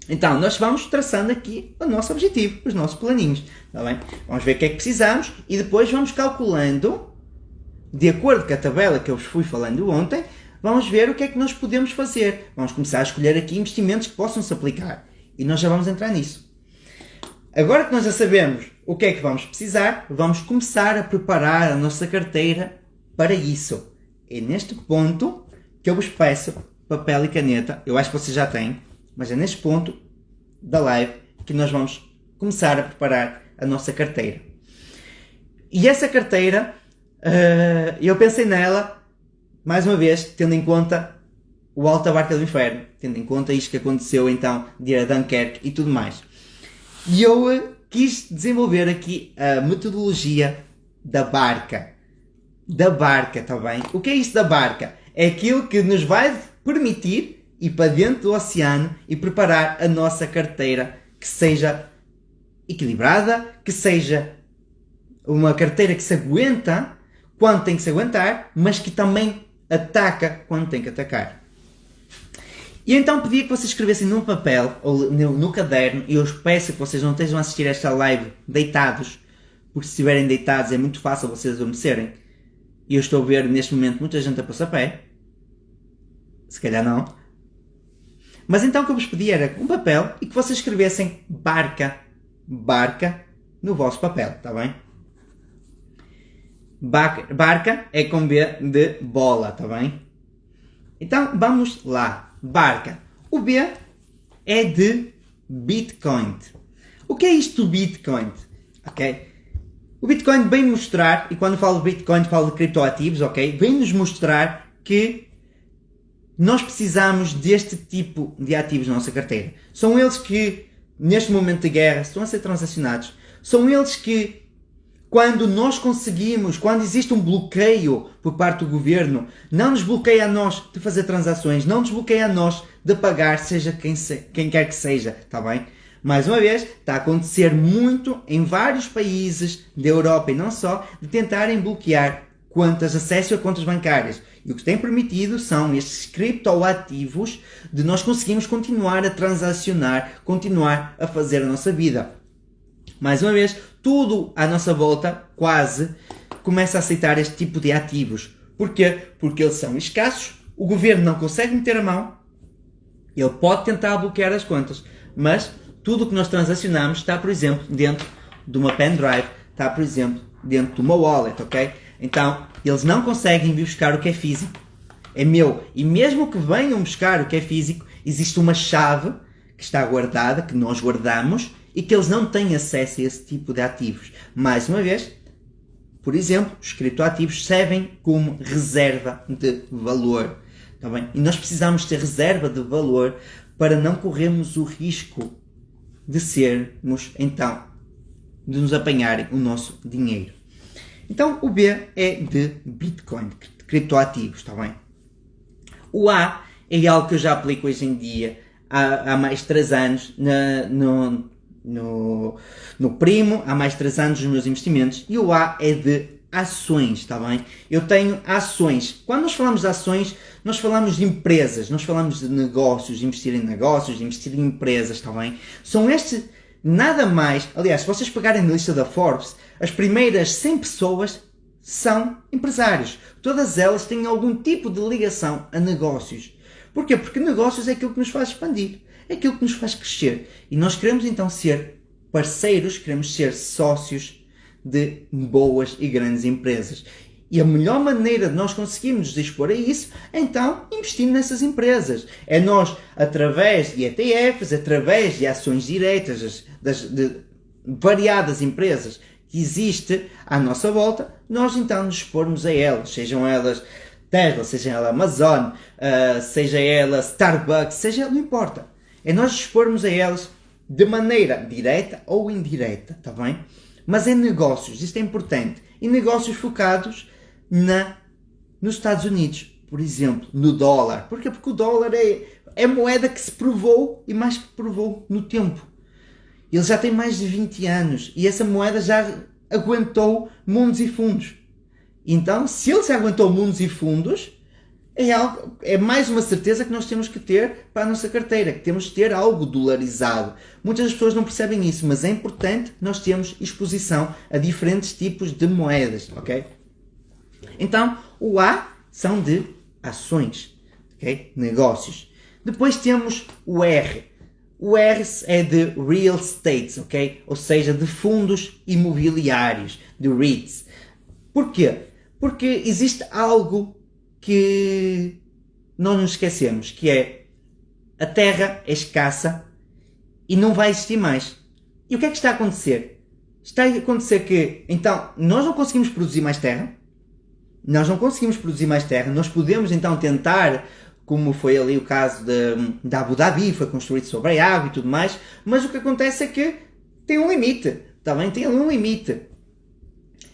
Então, nós vamos traçando aqui o nosso objetivo, os nossos planinhos, tá bem? Vamos ver o que é que precisamos e depois vamos calculando, de acordo com a tabela que eu vos fui falando ontem, vamos ver o que é que nós podemos fazer. Vamos começar a escolher aqui investimentos que possam se aplicar. E nós já vamos entrar nisso. Agora que nós já sabemos o que é que vamos precisar, vamos começar a preparar a nossa carteira para isso. É neste ponto que eu vos peço papel e caneta. Eu acho que vocês já têm, mas é neste ponto da live que nós vamos começar a preparar a nossa carteira. E essa carteira, eu pensei nela, mais uma vez, tendo em conta o Alta Barca do Inferno, tendo em conta isto que aconteceu então de ir a Dunkerque e tudo mais. E eu quis desenvolver aqui a metodologia da barca. Da barca, está bem? O que é isso da barca? É aquilo que nos vai permitir ir para dentro do oceano e preparar a nossa carteira que seja equilibrada, que seja uma carteira que se aguenta quando tem que se aguentar, mas que também ataca quando tem que atacar. E então pedia que vocês escrevessem num papel ou no caderno, e eu peço que vocês não estejam a assistir esta live deitados, porque se estiverem deitados é muito fácil vocês adormecerem. E eu estou a ver neste momento muita gente a passar pé. Se calhar não. Mas então o que eu vos pedi era um papel e que vocês escrevessem barca, barca, no vosso papel, está bem? Barca é com B de bola, está bem? Então vamos lá. Barca. O B é de Bitcoin. O que é isto do Bitcoin? Ok? O Bitcoin vem mostrar, e quando falo de Bitcoin falo de criptoativos, ok? Vem nos mostrar que nós precisamos deste tipo de ativos na nossa carteira. São eles que, neste momento de guerra, estão a ser transacionados. São eles que, quando nós conseguimos, quando existe um bloqueio por parte do governo, não nos bloqueia a nós de fazer transações, não nos bloqueia a nós de pagar, seja quem quer que seja, está bem? Mais uma vez, está a acontecer muito em vários países da Europa e não só, de tentarem bloquear contas, acesso a contas bancárias. E o que tem permitido são estes criptoativos de nós conseguirmos continuar a transacionar, continuar a fazer a nossa vida. Mais uma vez, tudo à nossa volta, quase, começa a aceitar este tipo de ativos. Porquê? Porque eles são escassos, o governo não consegue meter a mão, ele pode tentar bloquear as contas, mas tudo o que nós transacionamos está, por exemplo, dentro de uma pendrive, está, por exemplo, dentro de uma wallet, ok? Então, eles não conseguem vir buscar o que é físico. É meu. E mesmo que venham buscar o que é físico, existe uma chave que está guardada, que nós guardamos, e que eles não têm acesso a esse tipo de ativos. Mais uma vez, por exemplo, os criptoativos servem como reserva de valor. Tá bem? E nós precisamos ter reserva de valor para não corrermos o risco de sermos, então, de nos apanharem o nosso dinheiro. Então, o B é de Bitcoin, de criptoativos, está bem? O A é algo que eu já aplico hoje em dia há mais 3 anos no Primo, há mais 3 anos nos meus investimentos, e o A é de ações, está bem? Eu tenho ações. Quando nós falamos de ações, nós falamos de empresas, nós falamos de negócios, de investir em empresas, está bem? São estes, nada mais, aliás, se vocês pegarem na lista da Forbes, as primeiras 100 pessoas são empresários. Todas elas têm algum tipo de ligação a negócios. Porquê? Porque negócios é aquilo que nos faz expandir, é aquilo que nos faz crescer. E nós queremos então ser parceiros, queremos ser sócios de boas e grandes empresas. E a melhor maneira de nós conseguirmos dispor a isso é então investir nessas empresas. É nós, através de ETFs, através de ações diretas de variadas empresas que existe à nossa volta, nós então nos expormos a elas, sejam elas Tesla, seja ela Amazon, seja ela Starbucks, não importa. É nós expormos a elas de maneira direta ou indireta, está bem? Mas em negócios, isto é importante, em negócios focados nos Estados Unidos, por exemplo, no dólar. Porquê? Porque o dólar é moeda que se provou e mais que provou no tempo. Ele já tem mais de 20 anos e essa moeda já aguentou mundos e fundos. Então, se ele já aguentou mundos e fundos, é mais uma certeza que nós temos que ter para a nossa carteira, que temos que ter algo dolarizado. Muitas pessoas não percebem isso, mas é importante nós termos exposição a diferentes tipos de moedas, ok? Então, o A são de ações, ok? Negócios. Depois temos o R. O R é de real estate, ok? Ou seja, de fundos imobiliários, de REITs. Porquê? Porque existe algo que nós nos esquecemos, que é a terra é escassa e não vai existir mais. E o que é que está a acontecer? Está a acontecer que, então, nós não conseguimos produzir mais terra, nós podemos então tentar, como foi ali o caso da Abu Dhabi, foi construído sobre a água e tudo mais, mas o que acontece é que tem um limite, também tem um limite.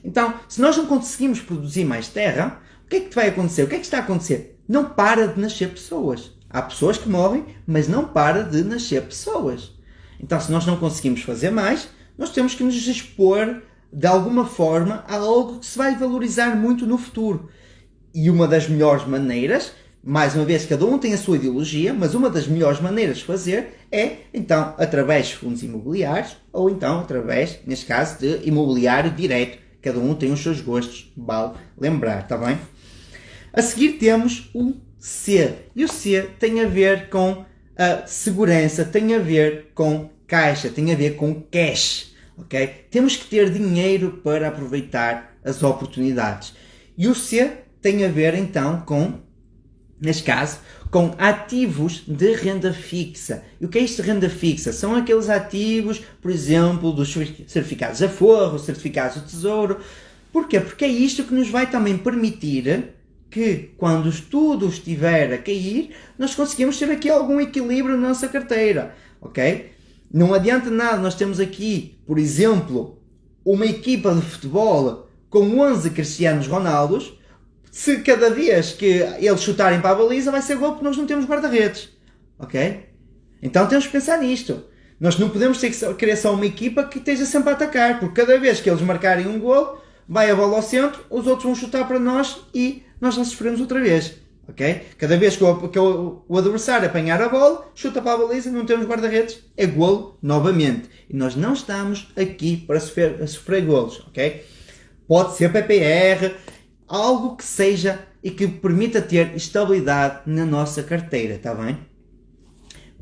Então, se nós não conseguimos produzir mais terra, o que é que vai acontecer? O que é que está a acontecer? Não para de nascer pessoas. Há pessoas que morrem, mas não para de nascer pessoas. Então, se nós não conseguimos fazer mais, nós temos que nos expor de alguma forma a algo que se vai valorizar muito no futuro. E uma das melhores maneiras, mais uma vez, cada um tem a sua ideologia, mas uma das melhores maneiras de fazer é, então, através de fundos imobiliários ou então através, neste caso, de imobiliário direto. Cada um tem os seus gostos, vale lembrar, está bem? A seguir temos o C. E o C tem a ver com a segurança, tem a ver com caixa, tem a ver com cash, ok? Temos que ter dinheiro para aproveitar as oportunidades. E o C tem a ver, então, com, neste caso, com ativos de renda fixa. E o que é isto de renda fixa? São aqueles ativos, por exemplo, dos certificados Aforro, certificados do Tesouro. Porquê? Porque é isto que nos vai também permitir que, quando tudo estiver a cair, nós conseguimos ter aqui algum equilíbrio na nossa carteira, ok? Não adianta nada, nós temos aqui, por exemplo, uma equipa de futebol com 11 Cristianos Ronaldos. Se cada vez que eles chutarem para a baliza vai ser gol porque nós não temos guarda-redes, ok? Então temos que pensar nisto. Nós não podemos querer só uma equipa que esteja sempre a atacar, porque cada vez que eles marcarem um gol, vai a bola ao centro, os outros vão chutar para nós e nós não sofremos outra vez, ok? Cada vez que o adversário apanhar a bola, chuta para a baliza, não temos guarda-redes, é golo novamente. E nós não estamos aqui para sofrer golos, ok? Pode ser PPR, algo que seja e que permita ter estabilidade na nossa carteira, está bem?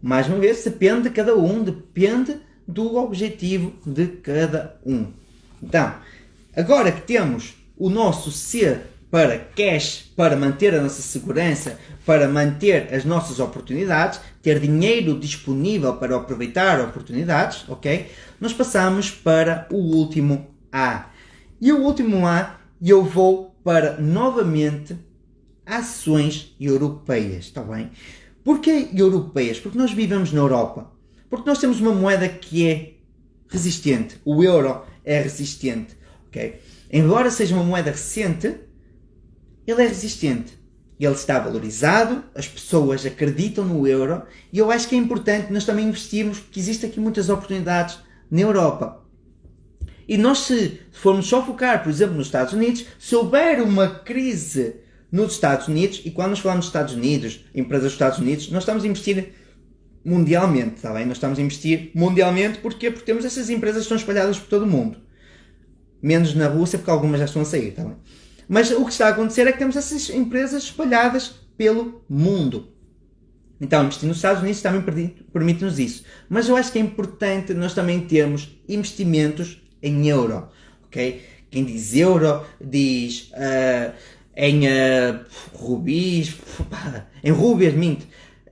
Mais uma vez, depende de cada um, depende do objetivo de cada um. Então, agora que temos o nosso C para cash, para manter a nossa segurança, para manter as nossas oportunidades, ter dinheiro disponível para aproveitar oportunidades, ok? Nós passamos para o último A. E o último A, eu vou para, novamente, ações europeias, está bem? Porquê europeias? Porque nós vivemos na Europa. Porque nós temos uma moeda que é resistente. O euro é resistente, ok? Embora seja uma moeda recente, ele é resistente. ele está valorizado, as pessoas acreditam no euro e eu acho que é importante nós também investirmos, porque existem aqui muitas oportunidades na Europa. E nós, se formos só focar, por exemplo, nos Estados Unidos, se houver uma crise nos Estados Unidos, e quando nós falamos dos Estados Unidos, empresas dos Estados Unidos, nós estamos a investir mundialmente, está bem? Nós estamos a investir mundialmente, porquê? Porque temos essas empresas que estão espalhadas por todo o mundo. Menos na Rússia, porque algumas já estão a sair, está bem? Mas o que está a acontecer é que temos essas empresas espalhadas pelo mundo. Então, investir nos Estados Unidos também permite-nos isso. Mas eu acho que é importante nós também termos investimentos em euro. Okay? Quem diz euro diz em rubis, em rúbias, minto.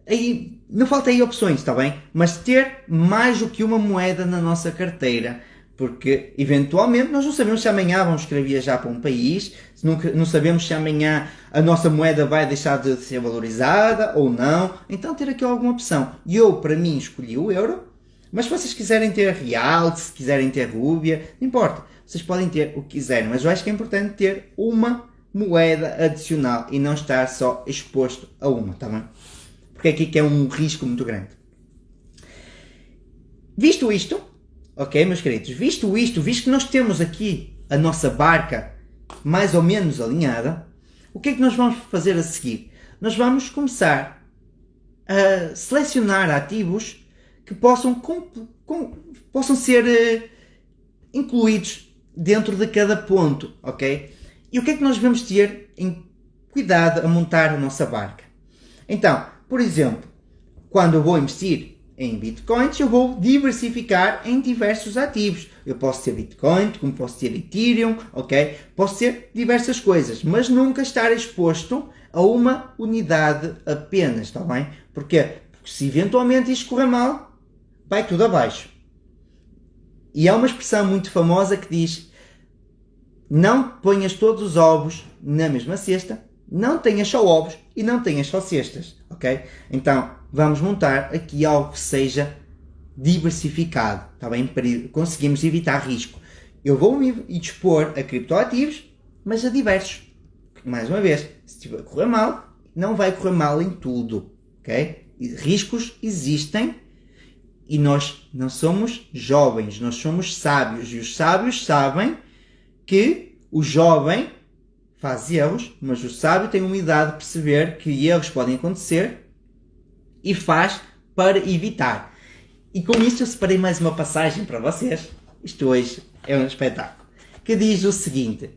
Aí, não falta aí opções, está bem? Mas ter mais do que uma moeda na nossa carteira. Porque, eventualmente, nós não sabemos se amanhã vamos querer viajar para um país, não sabemos se amanhã a nossa moeda vai deixar de ser valorizada ou não. Então, ter aqui alguma opção. E eu, para mim, escolhi o euro, mas se vocês quiserem ter real, se quiserem ter rúbia, não importa. Vocês podem ter o que quiserem, mas eu acho que é importante ter uma moeda adicional e não estar só exposto a uma, tá bem? Porque aqui que é um risco muito grande. Visto isto, ok, meus queridos, visto que nós temos aqui a nossa barca mais ou menos alinhada, o que é que nós vamos fazer a seguir? Nós vamos começar a selecionar ativos que possam ser incluídos dentro de cada ponto, ok? E o que é que nós devemos ter em cuidado a montar a nossa barca? Então, por exemplo, quando eu vou investir em Bitcoins, eu vou diversificar em diversos ativos. Eu posso ter Bitcoin, como posso ter Ethereum, ok? Posso ter diversas coisas, mas nunca estar exposto a uma unidade apenas, está bem? Porquê? Porque se eventualmente isto correr mal, vai tudo abaixo. E há uma expressão muito famosa que diz: não ponhas todos os ovos na mesma cesta, não tenhas só ovos e não tenhas só cestas, ok? Então, vamos montar aqui algo que seja diversificado, está bem? Para conseguirmos evitar risco. Eu vou me dispor a criptoativos, mas a diversos. Mais uma vez, se estiver a correr mal, não vai correr mal em tudo, ok? E riscos existem e nós não somos jovens, nós somos sábios. E os sábios sabem que o jovem faz erros, mas o sábio tem uma idade de perceber que erros podem acontecer e faz para evitar. E com isto eu separei mais uma passagem para vocês. Isto hoje é um espetáculo. Que diz o seguinte: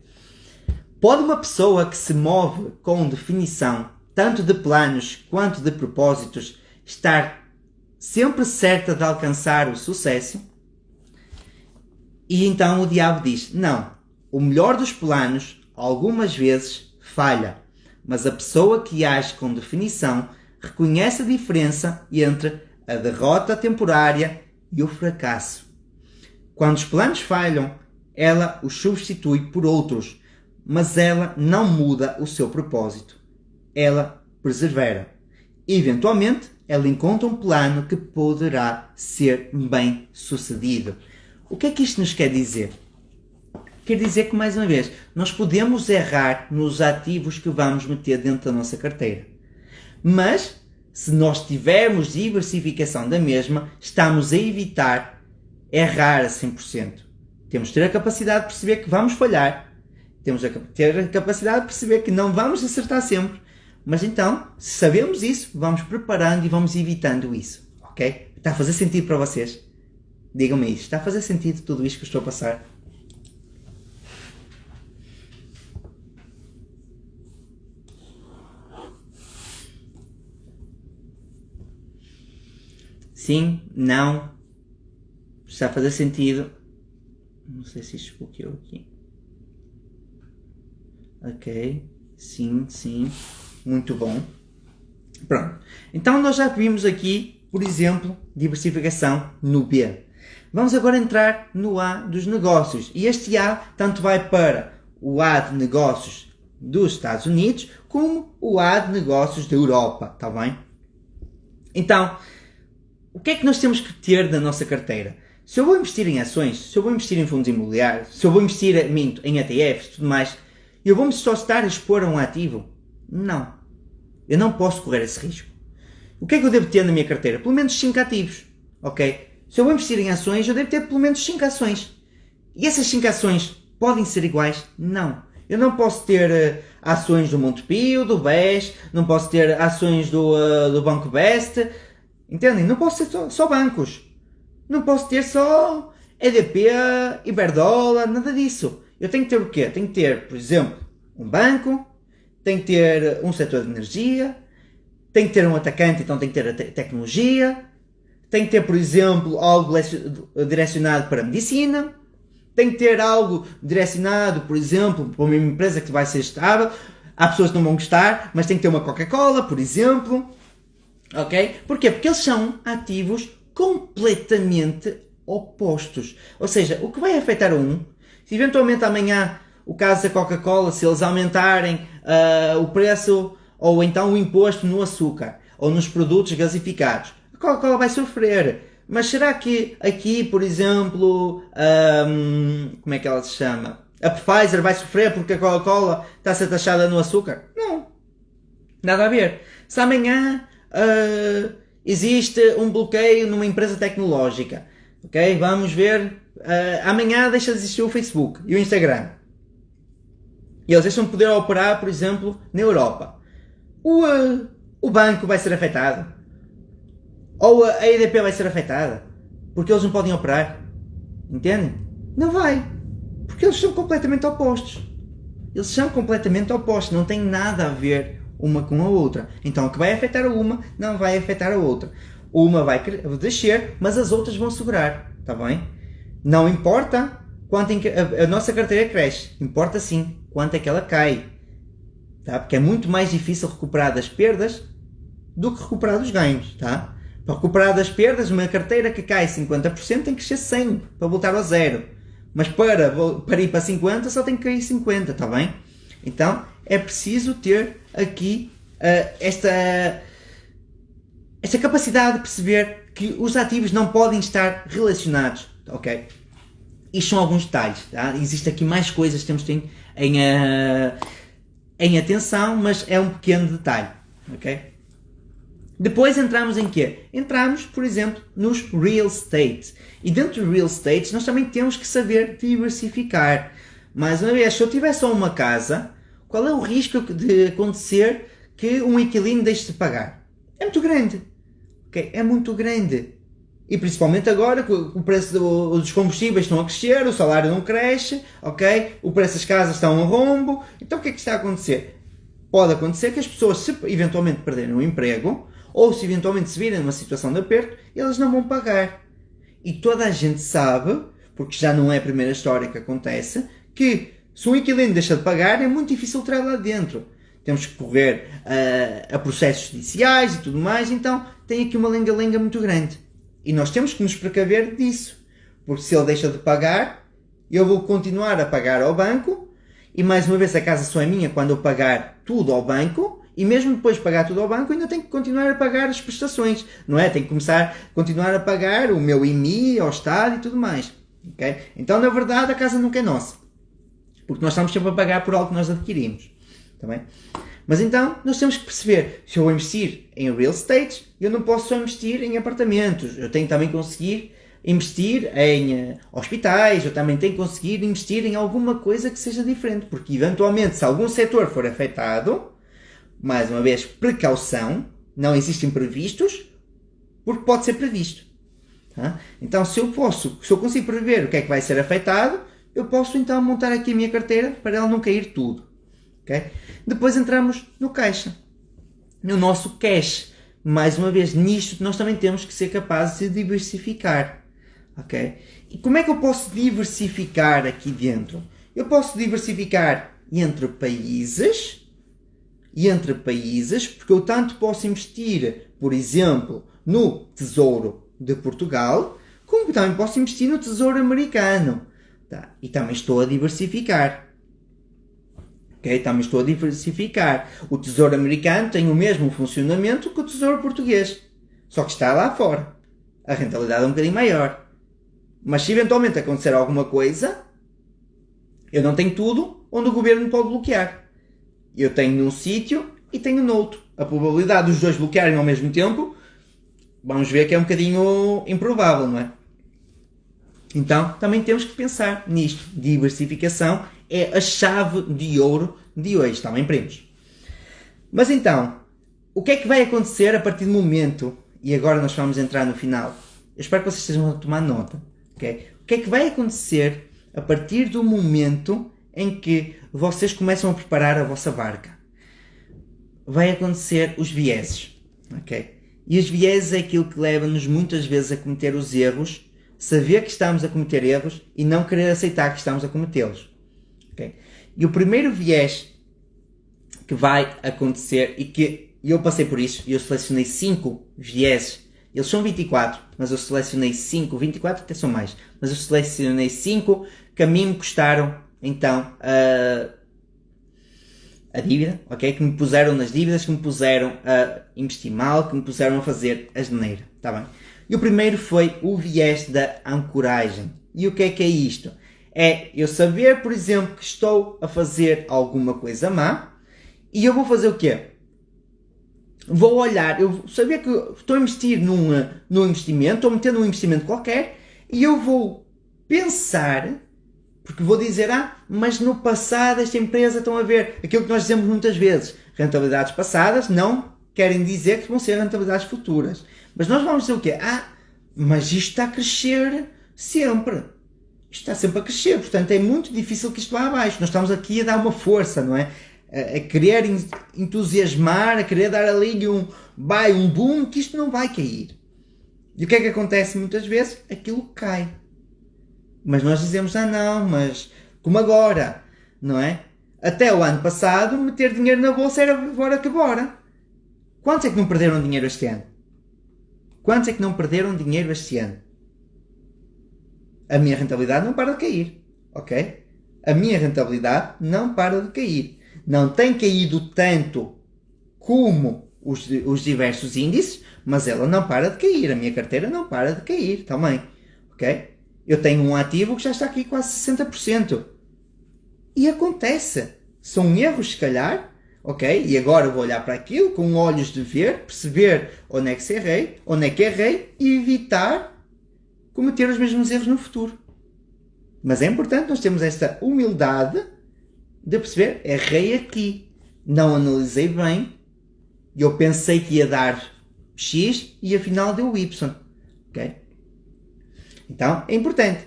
pode uma pessoa que se move com definição, tanto de planos quanto de propósitos, estar sempre certa de alcançar o sucesso? E então o diabo diz: não, o melhor dos planos algumas vezes falha, mas a pessoa que age com definição reconhece a diferença entre a derrota temporária e o fracasso. Quando os planos falham, ela os substitui por outros, mas ela não muda o seu propósito. Ela persevera. Eventualmente, ela encontra um plano que poderá ser bem sucedido. O que é que isto nos quer dizer? Quer dizer que, mais uma vez, nós podemos errar nos ativos que vamos meter dentro da nossa carteira. Mas, se nós tivermos diversificação da mesma, estamos a evitar errar a 100%. Temos de ter a capacidade de perceber que vamos falhar. Temos de ter a capacidade de perceber que não vamos acertar sempre. Mas então, se sabemos isso, vamos preparando e vamos evitando isso. Ok? Está a fazer sentido para vocês? Digam-me isto. Está a fazer sentido tudo isto que eu estou a passar? Sim? Não? Está a fazer sentido? Não sei se isto bloqueou aqui. Ok. Sim, sim. Muito bom. Pronto. Então nós já vimos aqui, por exemplo, diversificação no B. Vamos agora entrar no A dos negócios. E este A tanto vai para o A de negócios dos Estados Unidos como o A de negócios da Europa. Está bem? Então, o que é que nós temos que ter na nossa carteira? Se eu vou investir em ações, se eu vou investir em fundos imobiliários, se eu vou investir em ETFs e tudo mais, eu vou-me só estar a expor a um ativo? Não. Eu não posso correr esse risco. O que é que eu devo ter na minha carteira? Pelo menos 5 ativos, ok? Se eu vou investir em ações, eu devo ter pelo menos 5 ações. E essas 5 ações podem ser iguais? Não. Eu não posso ter ações do Montepio, do BES, não posso ter ações do Banco Best, entendem? Não posso ter só bancos. Não posso ter só EDP, Iberdrola, nada disso. Eu tenho que ter o quê? Tenho que ter, por exemplo, um banco, tenho que ter um setor de energia, tenho que ter um atacante, então tenho que ter a tecnologia, tenho que ter, por exemplo, algo direcionado para a medicina, tenho que ter algo direcionado, por exemplo, para uma empresa que vai ser estável. Há pessoas que não vão gostar, mas tem que ter uma Coca-Cola, por exemplo. Ok? Porquê? Porque eles são ativos completamente opostos. Ou seja, o que vai afetar um, se eventualmente amanhã o caso da Coca-Cola, se eles aumentarem o preço ou então o imposto no açúcar ou nos produtos gasificados, a Coca-Cola vai sofrer. Mas será que aqui, por exemplo, como é que ela se chama? A Pfizer vai sofrer porque a Coca-Cola está a ser taxada no açúcar? Não. Nada a ver. Se amanhã existe um bloqueio numa empresa tecnológica, ok? Vamos ver. Amanhã deixa de existir o Facebook e o Instagram. E eles deixam de poder operar, por exemplo, na Europa. O banco vai ser afetado. Ou a EDP vai ser afetada. Porque eles não podem operar. Entendem? Não vai. Porque eles são completamente opostos. Eles são completamente opostos. Não tem nada a ver uma com a outra. Então o que vai afetar a uma não vai afetar a outra. Uma vai descer, mas as outras vão segurar. Está bem? Não importa quanto a nossa carteira cresce. Importa sim quanto é que ela cai. Tá? Porque é muito mais difícil recuperar das perdas do que recuperar dos ganhos. Tá? Para recuperar das perdas, uma carteira que cai 50% tem que ser 100 para voltar ao zero. Mas para ir para 50 só tem que cair 50, está bem? Então é preciso ter aqui esta capacidade de perceber que os ativos não podem estar relacionados, ok? Isto são alguns detalhes, tá? Existem aqui mais coisas que temos que ter em atenção, mas é um pequeno detalhe, ok? Depois entramos em quê? Entramos, por exemplo, nos real estate. E dentro do real estate nós também temos que saber diversificar. Mais uma vez, se eu tiver só uma casa, qual é o risco de acontecer que um inquilino deixe de pagar? É muito grande. Okay? É muito grande. E principalmente agora que o preço dos combustíveis estão a crescer, o salário não cresce, okay? O preço das casas está a um rombo. Então o que é que está a acontecer? Pode acontecer que as pessoas, se eventualmente perderem o emprego, ou se eventualmente se virem numa situação de aperto, eles não vão pagar. E toda a gente sabe, porque já não é a primeira história que acontece, que se um inquilino deixa de pagar, é muito difícil entrar lá dentro. Temos que correr a processos judiciais e tudo mais, então tem aqui uma lenga-lenga muito grande. E nós temos que nos precaver disso. Porque se ele deixa de pagar, eu vou continuar a pagar ao banco, e mais uma vez a casa só é minha quando eu pagar tudo ao banco, e mesmo depois de pagar tudo ao banco, ainda tenho que continuar a pagar as prestações, não é? Tenho que continuar a pagar o meu IMI ao Estado e tudo mais. Okay? Então, na verdade, a casa nunca é nossa. Porque nós estamos sempre a pagar por algo que nós adquirimos. Tá bem? Mas então, nós temos que perceber, se eu investir em real estate, eu não posso só investir em apartamentos. Eu tenho também que conseguir investir em hospitais, eu também tenho que conseguir investir em alguma coisa que seja diferente. Porque, eventualmente, se algum setor for afetado, mais uma vez, precaução, não existem imprevistos, porque pode ser previsto. Tá? Então, se eu consigo prever o que é que vai ser afetado, eu posso então montar aqui a minha carteira para ela não cair tudo. Okay? Depois entramos no caixa, no nosso cash. Mais uma vez, nisto nós também temos que ser capazes de diversificar. Okay? E como é que eu posso diversificar aqui dentro? Eu posso diversificar entre países, porque eu tanto posso investir, por exemplo, no Tesouro de Portugal, como também posso investir no Tesouro Americano. Tá? E também estou a diversificar. Okay? Também estou a diversificar. O Tesouro Americano tem o mesmo funcionamento que o Tesouro Português, só que está lá fora. A rentabilidade é um bocadinho maior. Mas se eventualmente acontecer alguma coisa, eu não tenho tudo onde o governo pode bloquear. Eu tenho num sítio e tenho noutro. a probabilidade dos dois bloquearem ao mesmo tempo, vamos ver que é um bocadinho improvável, não é? Então, também temos que pensar nisto. Diversificação é a chave de ouro de hoje, também primos. Mas então, o que é que vai acontecer a partir do momento, e agora nós vamos entrar no final, eu espero que vocês estejam a tomar nota, ok? O que é que vai acontecer a partir do momento em que vocês começam a preparar a vossa barca? Vai acontecer os vieses, ok? E os vieses é aquilo que leva-nos muitas vezes a cometer os erros, saber que estamos a cometer erros e não querer aceitar que estamos a cometê-los. Okay? E o primeiro viés que vai acontecer, e que eu passei por isso, e eu selecionei 5 vieses, eles são 24, mas eu selecionei 5, 24 até são mais, mas eu selecionei 5 que a mim me custaram, então, a dívida, ok? Que me puseram nas dívidas, que me puseram a investir mal, que me puseram a fazer a asneira, tá bem? E o primeiro foi o viés da ancoragem. E o que é isto? É eu saber, por exemplo, que estou a fazer alguma coisa má e eu vou fazer o quê? Vou olhar, eu saber que estou a investir num investimento, estou a meter num investimento qualquer e eu vou pensar, porque vou dizer, mas no passado esta empresa, estão a ver, aquilo que nós dizemos muitas vezes, rentabilidades passadas não querem dizer que vão ser rentabilidades futuras. Mas nós vamos dizer o quê? Mas isto está a crescer sempre. Isto está sempre a crescer, portanto é muito difícil que isto vá abaixo. Nós estamos aqui a dar uma força, não é? A querer entusiasmar, a querer dar ali um boom, que isto não vai cair. E o que é que acontece muitas vezes? Aquilo cai. Mas nós dizemos, não, mas como agora, não é? Até o ano passado, meter dinheiro na bolsa era agora que bora. Quantos é que não perderam dinheiro este ano? Quantos é que não perderam dinheiro este ano? A minha rentabilidade não para de cair, ok? A minha rentabilidade não para de cair. Não tem caído tanto como os diversos índices, mas ela não para de cair. A minha carteira não para de cair também, ok? Eu tenho um ativo que já está aqui quase 60%. E acontece. São erros, se calhar, ok? E agora eu vou olhar para aquilo com olhos de ver, perceber onde é que errei e evitar cometer os mesmos erros no futuro. Mas é importante nós termos esta humildade de perceber, errei aqui, não analisei bem, eu pensei que ia dar X e afinal deu Y, ok? Então é importante,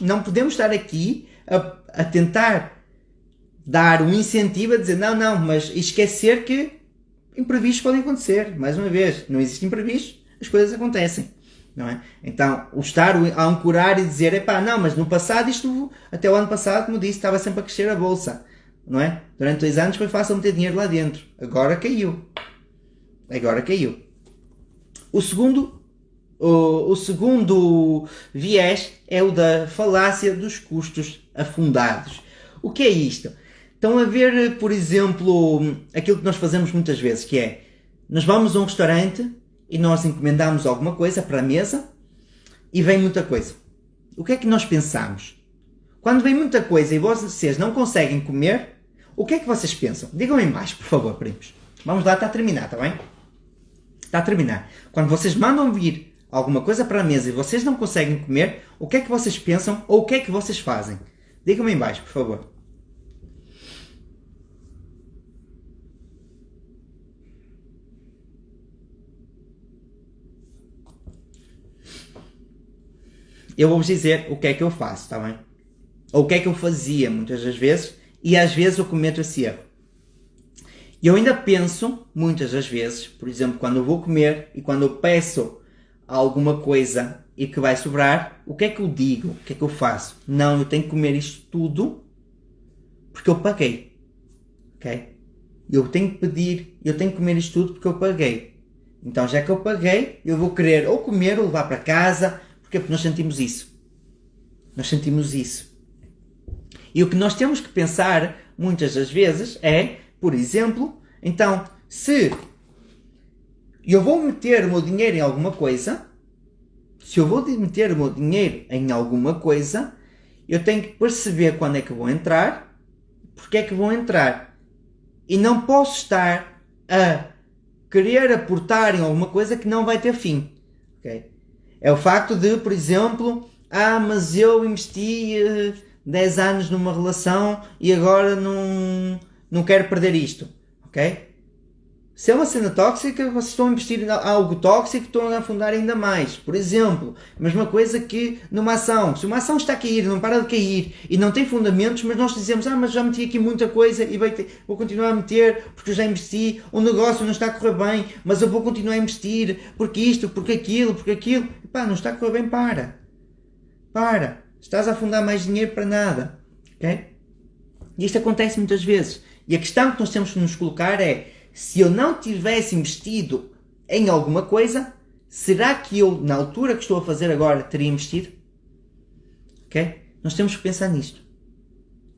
não podemos estar aqui a tentar dar um incentivo a dizer não, mas esquecer que imprevistos podem acontecer. Mais uma vez, não existe imprevisto, as coisas acontecem, não é? Então, o estar a ancorar e dizer, não, mas no passado até o ano passado, como disse, estava sempre a crescer a bolsa, não é? Durante 2 anos foi fácil meter dinheiro lá dentro, agora caiu. O segundo viés é o da falácia dos custos afundados. O que é isto? Estão a ver, por exemplo, aquilo que nós fazemos muitas vezes, que é, nós vamos a um restaurante e nós encomendamos alguma coisa para a mesa e vem muita coisa. O que é que nós pensamos? Quando vem muita coisa e vocês não conseguem comer, o que é que vocês pensam? Digam em baixo, por favor, primos. Vamos lá, está a terminar, está bem? Está a terminar. Quando vocês mandam vir alguma coisa para a mesa e vocês não conseguem comer, o que é que vocês pensam ou o que é que vocês fazem? Digam-me em baixo, por favor. Eu vou-vos dizer o que é que eu faço, está bem? Ou o que é que eu fazia muitas das vezes, e às vezes eu cometo esse erro. Eu ainda penso, muitas das vezes, por exemplo, quando eu vou comer e quando eu peço alguma coisa e que vai sobrar, o que é que eu digo? O que é que eu faço? Não, eu tenho que comer isto tudo porque eu paguei. Ok? Eu tenho que comer isto tudo porque eu paguei. Então, já que eu paguei, eu vou querer ou comer ou levar para casa. Porquê? Porque nós sentimos isso. E o que nós temos que pensar, muitas das vezes, é, por exemplo, então, se eu vou meter o meu dinheiro em alguma coisa, eu tenho que perceber quando é que vou entrar, porque é que vou entrar. E não posso estar a querer aportar em alguma coisa que não vai ter fim. Okay? É o facto de, por exemplo, mas eu investi 10 anos numa relação e agora não quero perder isto. Ok? Se é uma cena tóxica, vocês estão a investir em algo tóxico e estão a afundar ainda mais. Por exemplo, a mesma coisa que numa ação. Se uma ação está a cair, não para de cair e não tem fundamentos, mas nós dizemos, mas já meti aqui muita coisa e vou continuar a meter porque eu já investi. O negócio não está a correr bem, mas eu vou continuar a investir porque isto, porque aquilo. Epá, não está a correr bem, para. Estás a afundar mais dinheiro para nada. Ok? E isto acontece muitas vezes. E a questão que nós temos que nos colocar é, se eu não tivesse investido em alguma coisa, será que eu, na altura que estou a fazer agora, teria investido? Ok? Nós temos que pensar nisto.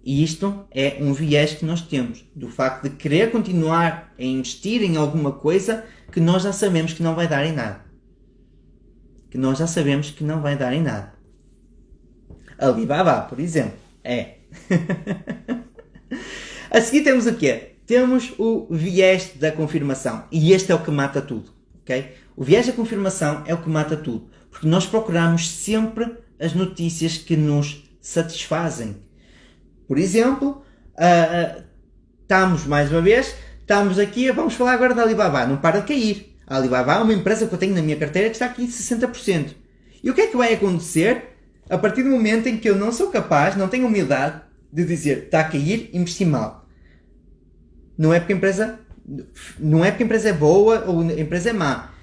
E isto é um viés que nós temos, do facto de querer continuar a investir em alguma coisa que nós já sabemos que não vai dar em nada. Alibaba, por exemplo. A seguir temos o quê? Temos o viés da confirmação. E este é o que mata tudo. Okay? O viés da confirmação é o que mata tudo. Porque nós procuramos sempre as notícias que nos satisfazem. Por exemplo, estamos aqui, vamos falar agora da Alibaba. Não para de cair. A Alibaba é uma empresa que eu tenho na minha carteira que está aqui 60%. E o que é que vai acontecer a partir do momento em que eu não sou capaz, não tenho humildade de dizer, está a cair, investi mal. Não é porque a empresa é boa ou a empresa é má.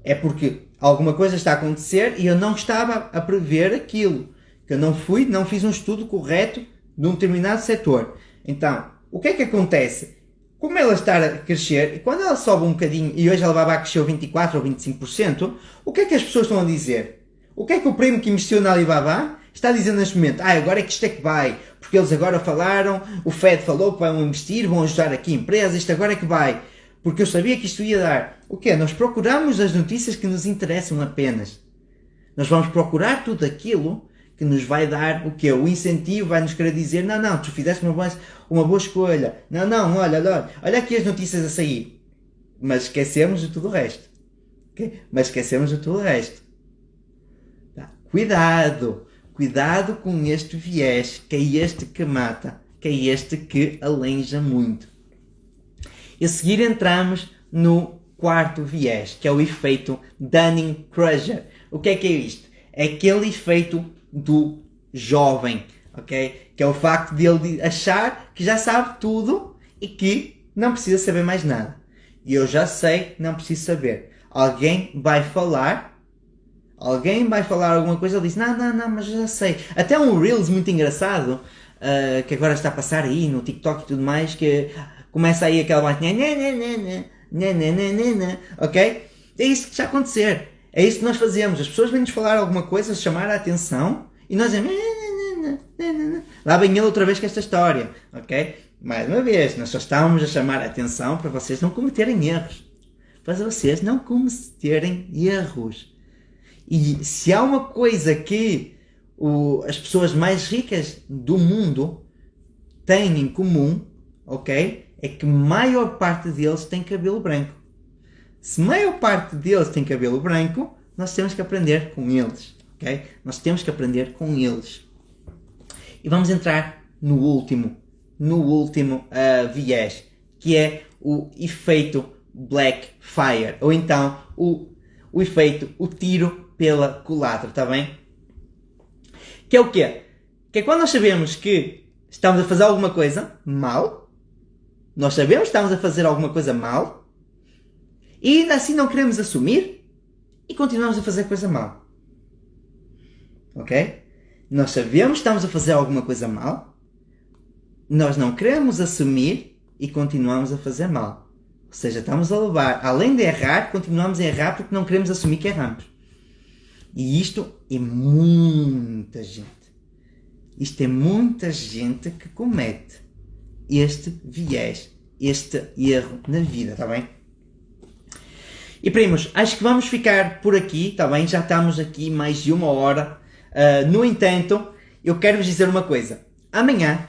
É porque alguma coisa está a acontecer e eu não estava a prever aquilo. Que eu não fiz um estudo correto de um determinado setor. Então, o que é que acontece? Como ela está a crescer, e quando ela sobe um bocadinho, e hoje a Alibaba cresceu 24% ou 25%, o que é que as pessoas estão a dizer? O que é que o primo que investiu na Alibaba está a dizer neste momento? Agora é que isto é que vai, porque eles agora falaram, o Fed falou que vão investir, vão ajudar aqui empresas, isto agora é que vai, porque eu sabia que isto ia dar. O quê? Nós procuramos as notícias que nos interessam apenas. Nós vamos procurar tudo aquilo que nos vai dar o quê? O incentivo vai nos querer dizer, não, tu fizeste uma boa escolha, não, olha aqui as notícias a sair, mas esquecemos de tudo o resto. Okay? Tá. Cuidado com este viés, que é este que mata, que é este que aleija muito. E a seguir entramos no quarto viés, que é o efeito Dunning-Kruger. O que é isto? É aquele efeito do jovem, ok? Que é o facto de ele achar que já sabe tudo e que não precisa saber mais nada. E eu já sei, não preciso saber. Alguém vai falar alguma coisa, ele diz, não, mas eu já sei. Até um Reels muito engraçado, que agora está a passar aí no TikTok e tudo mais, que começa aí aquela batinha, ok? É isso que está a acontecer. É isso que nós fazemos. As pessoas vêm-nos falar alguma coisa, chamar a atenção, e nós dizemos, lá vem ele outra vez com esta história, ok? Mais uma vez, nós só estávamos a chamar a atenção para vocês não cometerem erros. E se há uma coisa que as pessoas mais ricas do mundo têm em comum, ok? É que a maior parte deles tem cabelo branco. Se a maior parte deles tem cabelo branco, nós temos que aprender com eles, ok? E vamos entrar no último viés, que é o efeito Black Fire, ou então o efeito, o tiro pela culatra, está bem? Que é o quê? Que é quando nós sabemos que estamos a fazer alguma coisa mal, e ainda assim não queremos assumir e continuamos a fazer coisa mal. Ok? Nós sabemos que estamos a fazer alguma coisa mal, nós não queremos assumir e continuamos a fazer mal. Ou seja, estamos a levar, além de errar, continuamos a errar porque não queremos assumir que erramos. E isto é muita gente. Isto é muita gente que comete este viés, este erro na vida, está bem? E primos, acho que vamos ficar por aqui, está bem? Já estamos aqui mais de 1 hora. No entanto, eu quero vos dizer uma coisa. Amanhã,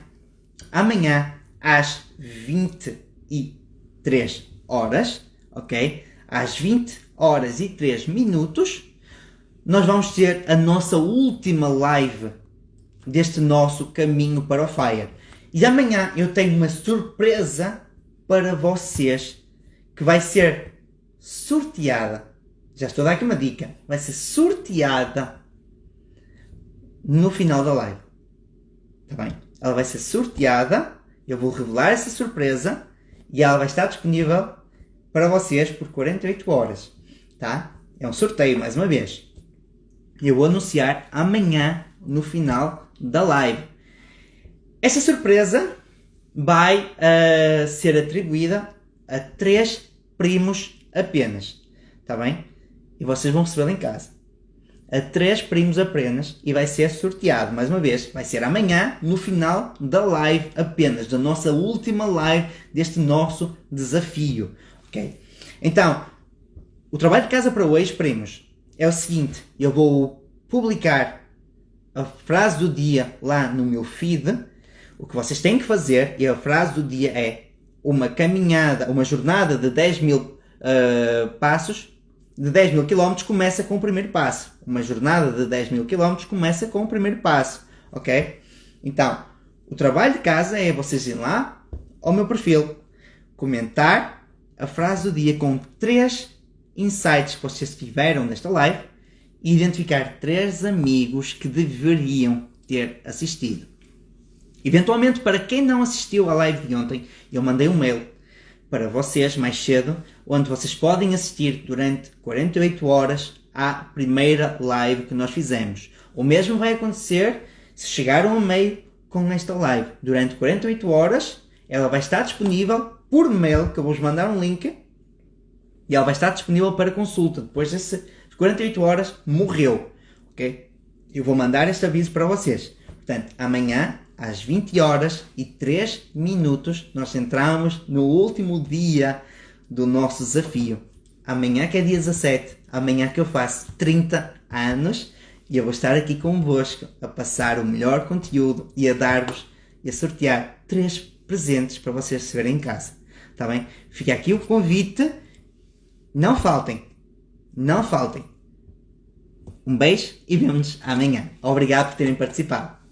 às 23 horas, ok? Às 20 horas e 3 minutos, nós vamos ter a nossa última live deste nosso caminho para o Fire. E amanhã eu tenho uma surpresa para vocês, que vai ser sorteada. Já estou a dar aqui uma dica. Vai ser sorteada no final da live. Está bem? Ela vai ser sorteada. Eu vou revelar essa surpresa e ela vai estar disponível para vocês por 48 horas. Tá? É um sorteio, mais uma vez. Eu vou anunciar amanhã no final da live. Essa surpresa vai ser atribuída a 3 primos apenas. Está bem? E vocês vão recebê-la em casa. A 3 primos apenas e vai ser sorteado, mais uma vez, vai ser amanhã no final da live apenas, da nossa última live deste nosso desafio. Ok? Então, o trabalho de casa para hoje, primos, é o seguinte: eu vou publicar a frase do dia lá no meu feed. O que vocês têm que fazer, e a frase do dia é uma caminhada, uma jornada de 10 mil passos, de 10 mil quilómetros, começa com o primeiro passo. Uma jornada de 10 mil quilómetros começa com o primeiro passo, ok? Então, o trabalho de casa é vocês irem lá ao meu perfil, comentar a frase do dia com 3 insights que vocês tiveram nesta live e identificar 3 amigos que deveriam ter assistido. Eventualmente, para quem não assistiu à live de ontem, eu mandei um mail para vocês mais cedo, onde vocês podem assistir durante 48 horas à primeira live que nós fizemos. O mesmo vai acontecer se chegaram a meio com esta live. Durante 48 horas, ela vai estar disponível por mail, que eu vou-vos mandar um link, e ela vai estar disponível para consulta. Depois dessas 48 horas, morreu. Ok? Eu vou mandar este aviso para vocês. Portanto, amanhã, às 20 horas e 3 minutos, nós entramos no último dia do nosso desafio. Amanhã que é dia 17, amanhã que eu faço 30 anos, e eu vou estar aqui convosco a passar o melhor conteúdo e a dar-vos e a sortear 3 presentes para vocês receberem em casa. Está bem? Fica aqui o convite. Não faltem. Não faltem. Um beijo e vemo-nos amanhã. Obrigado por terem participado.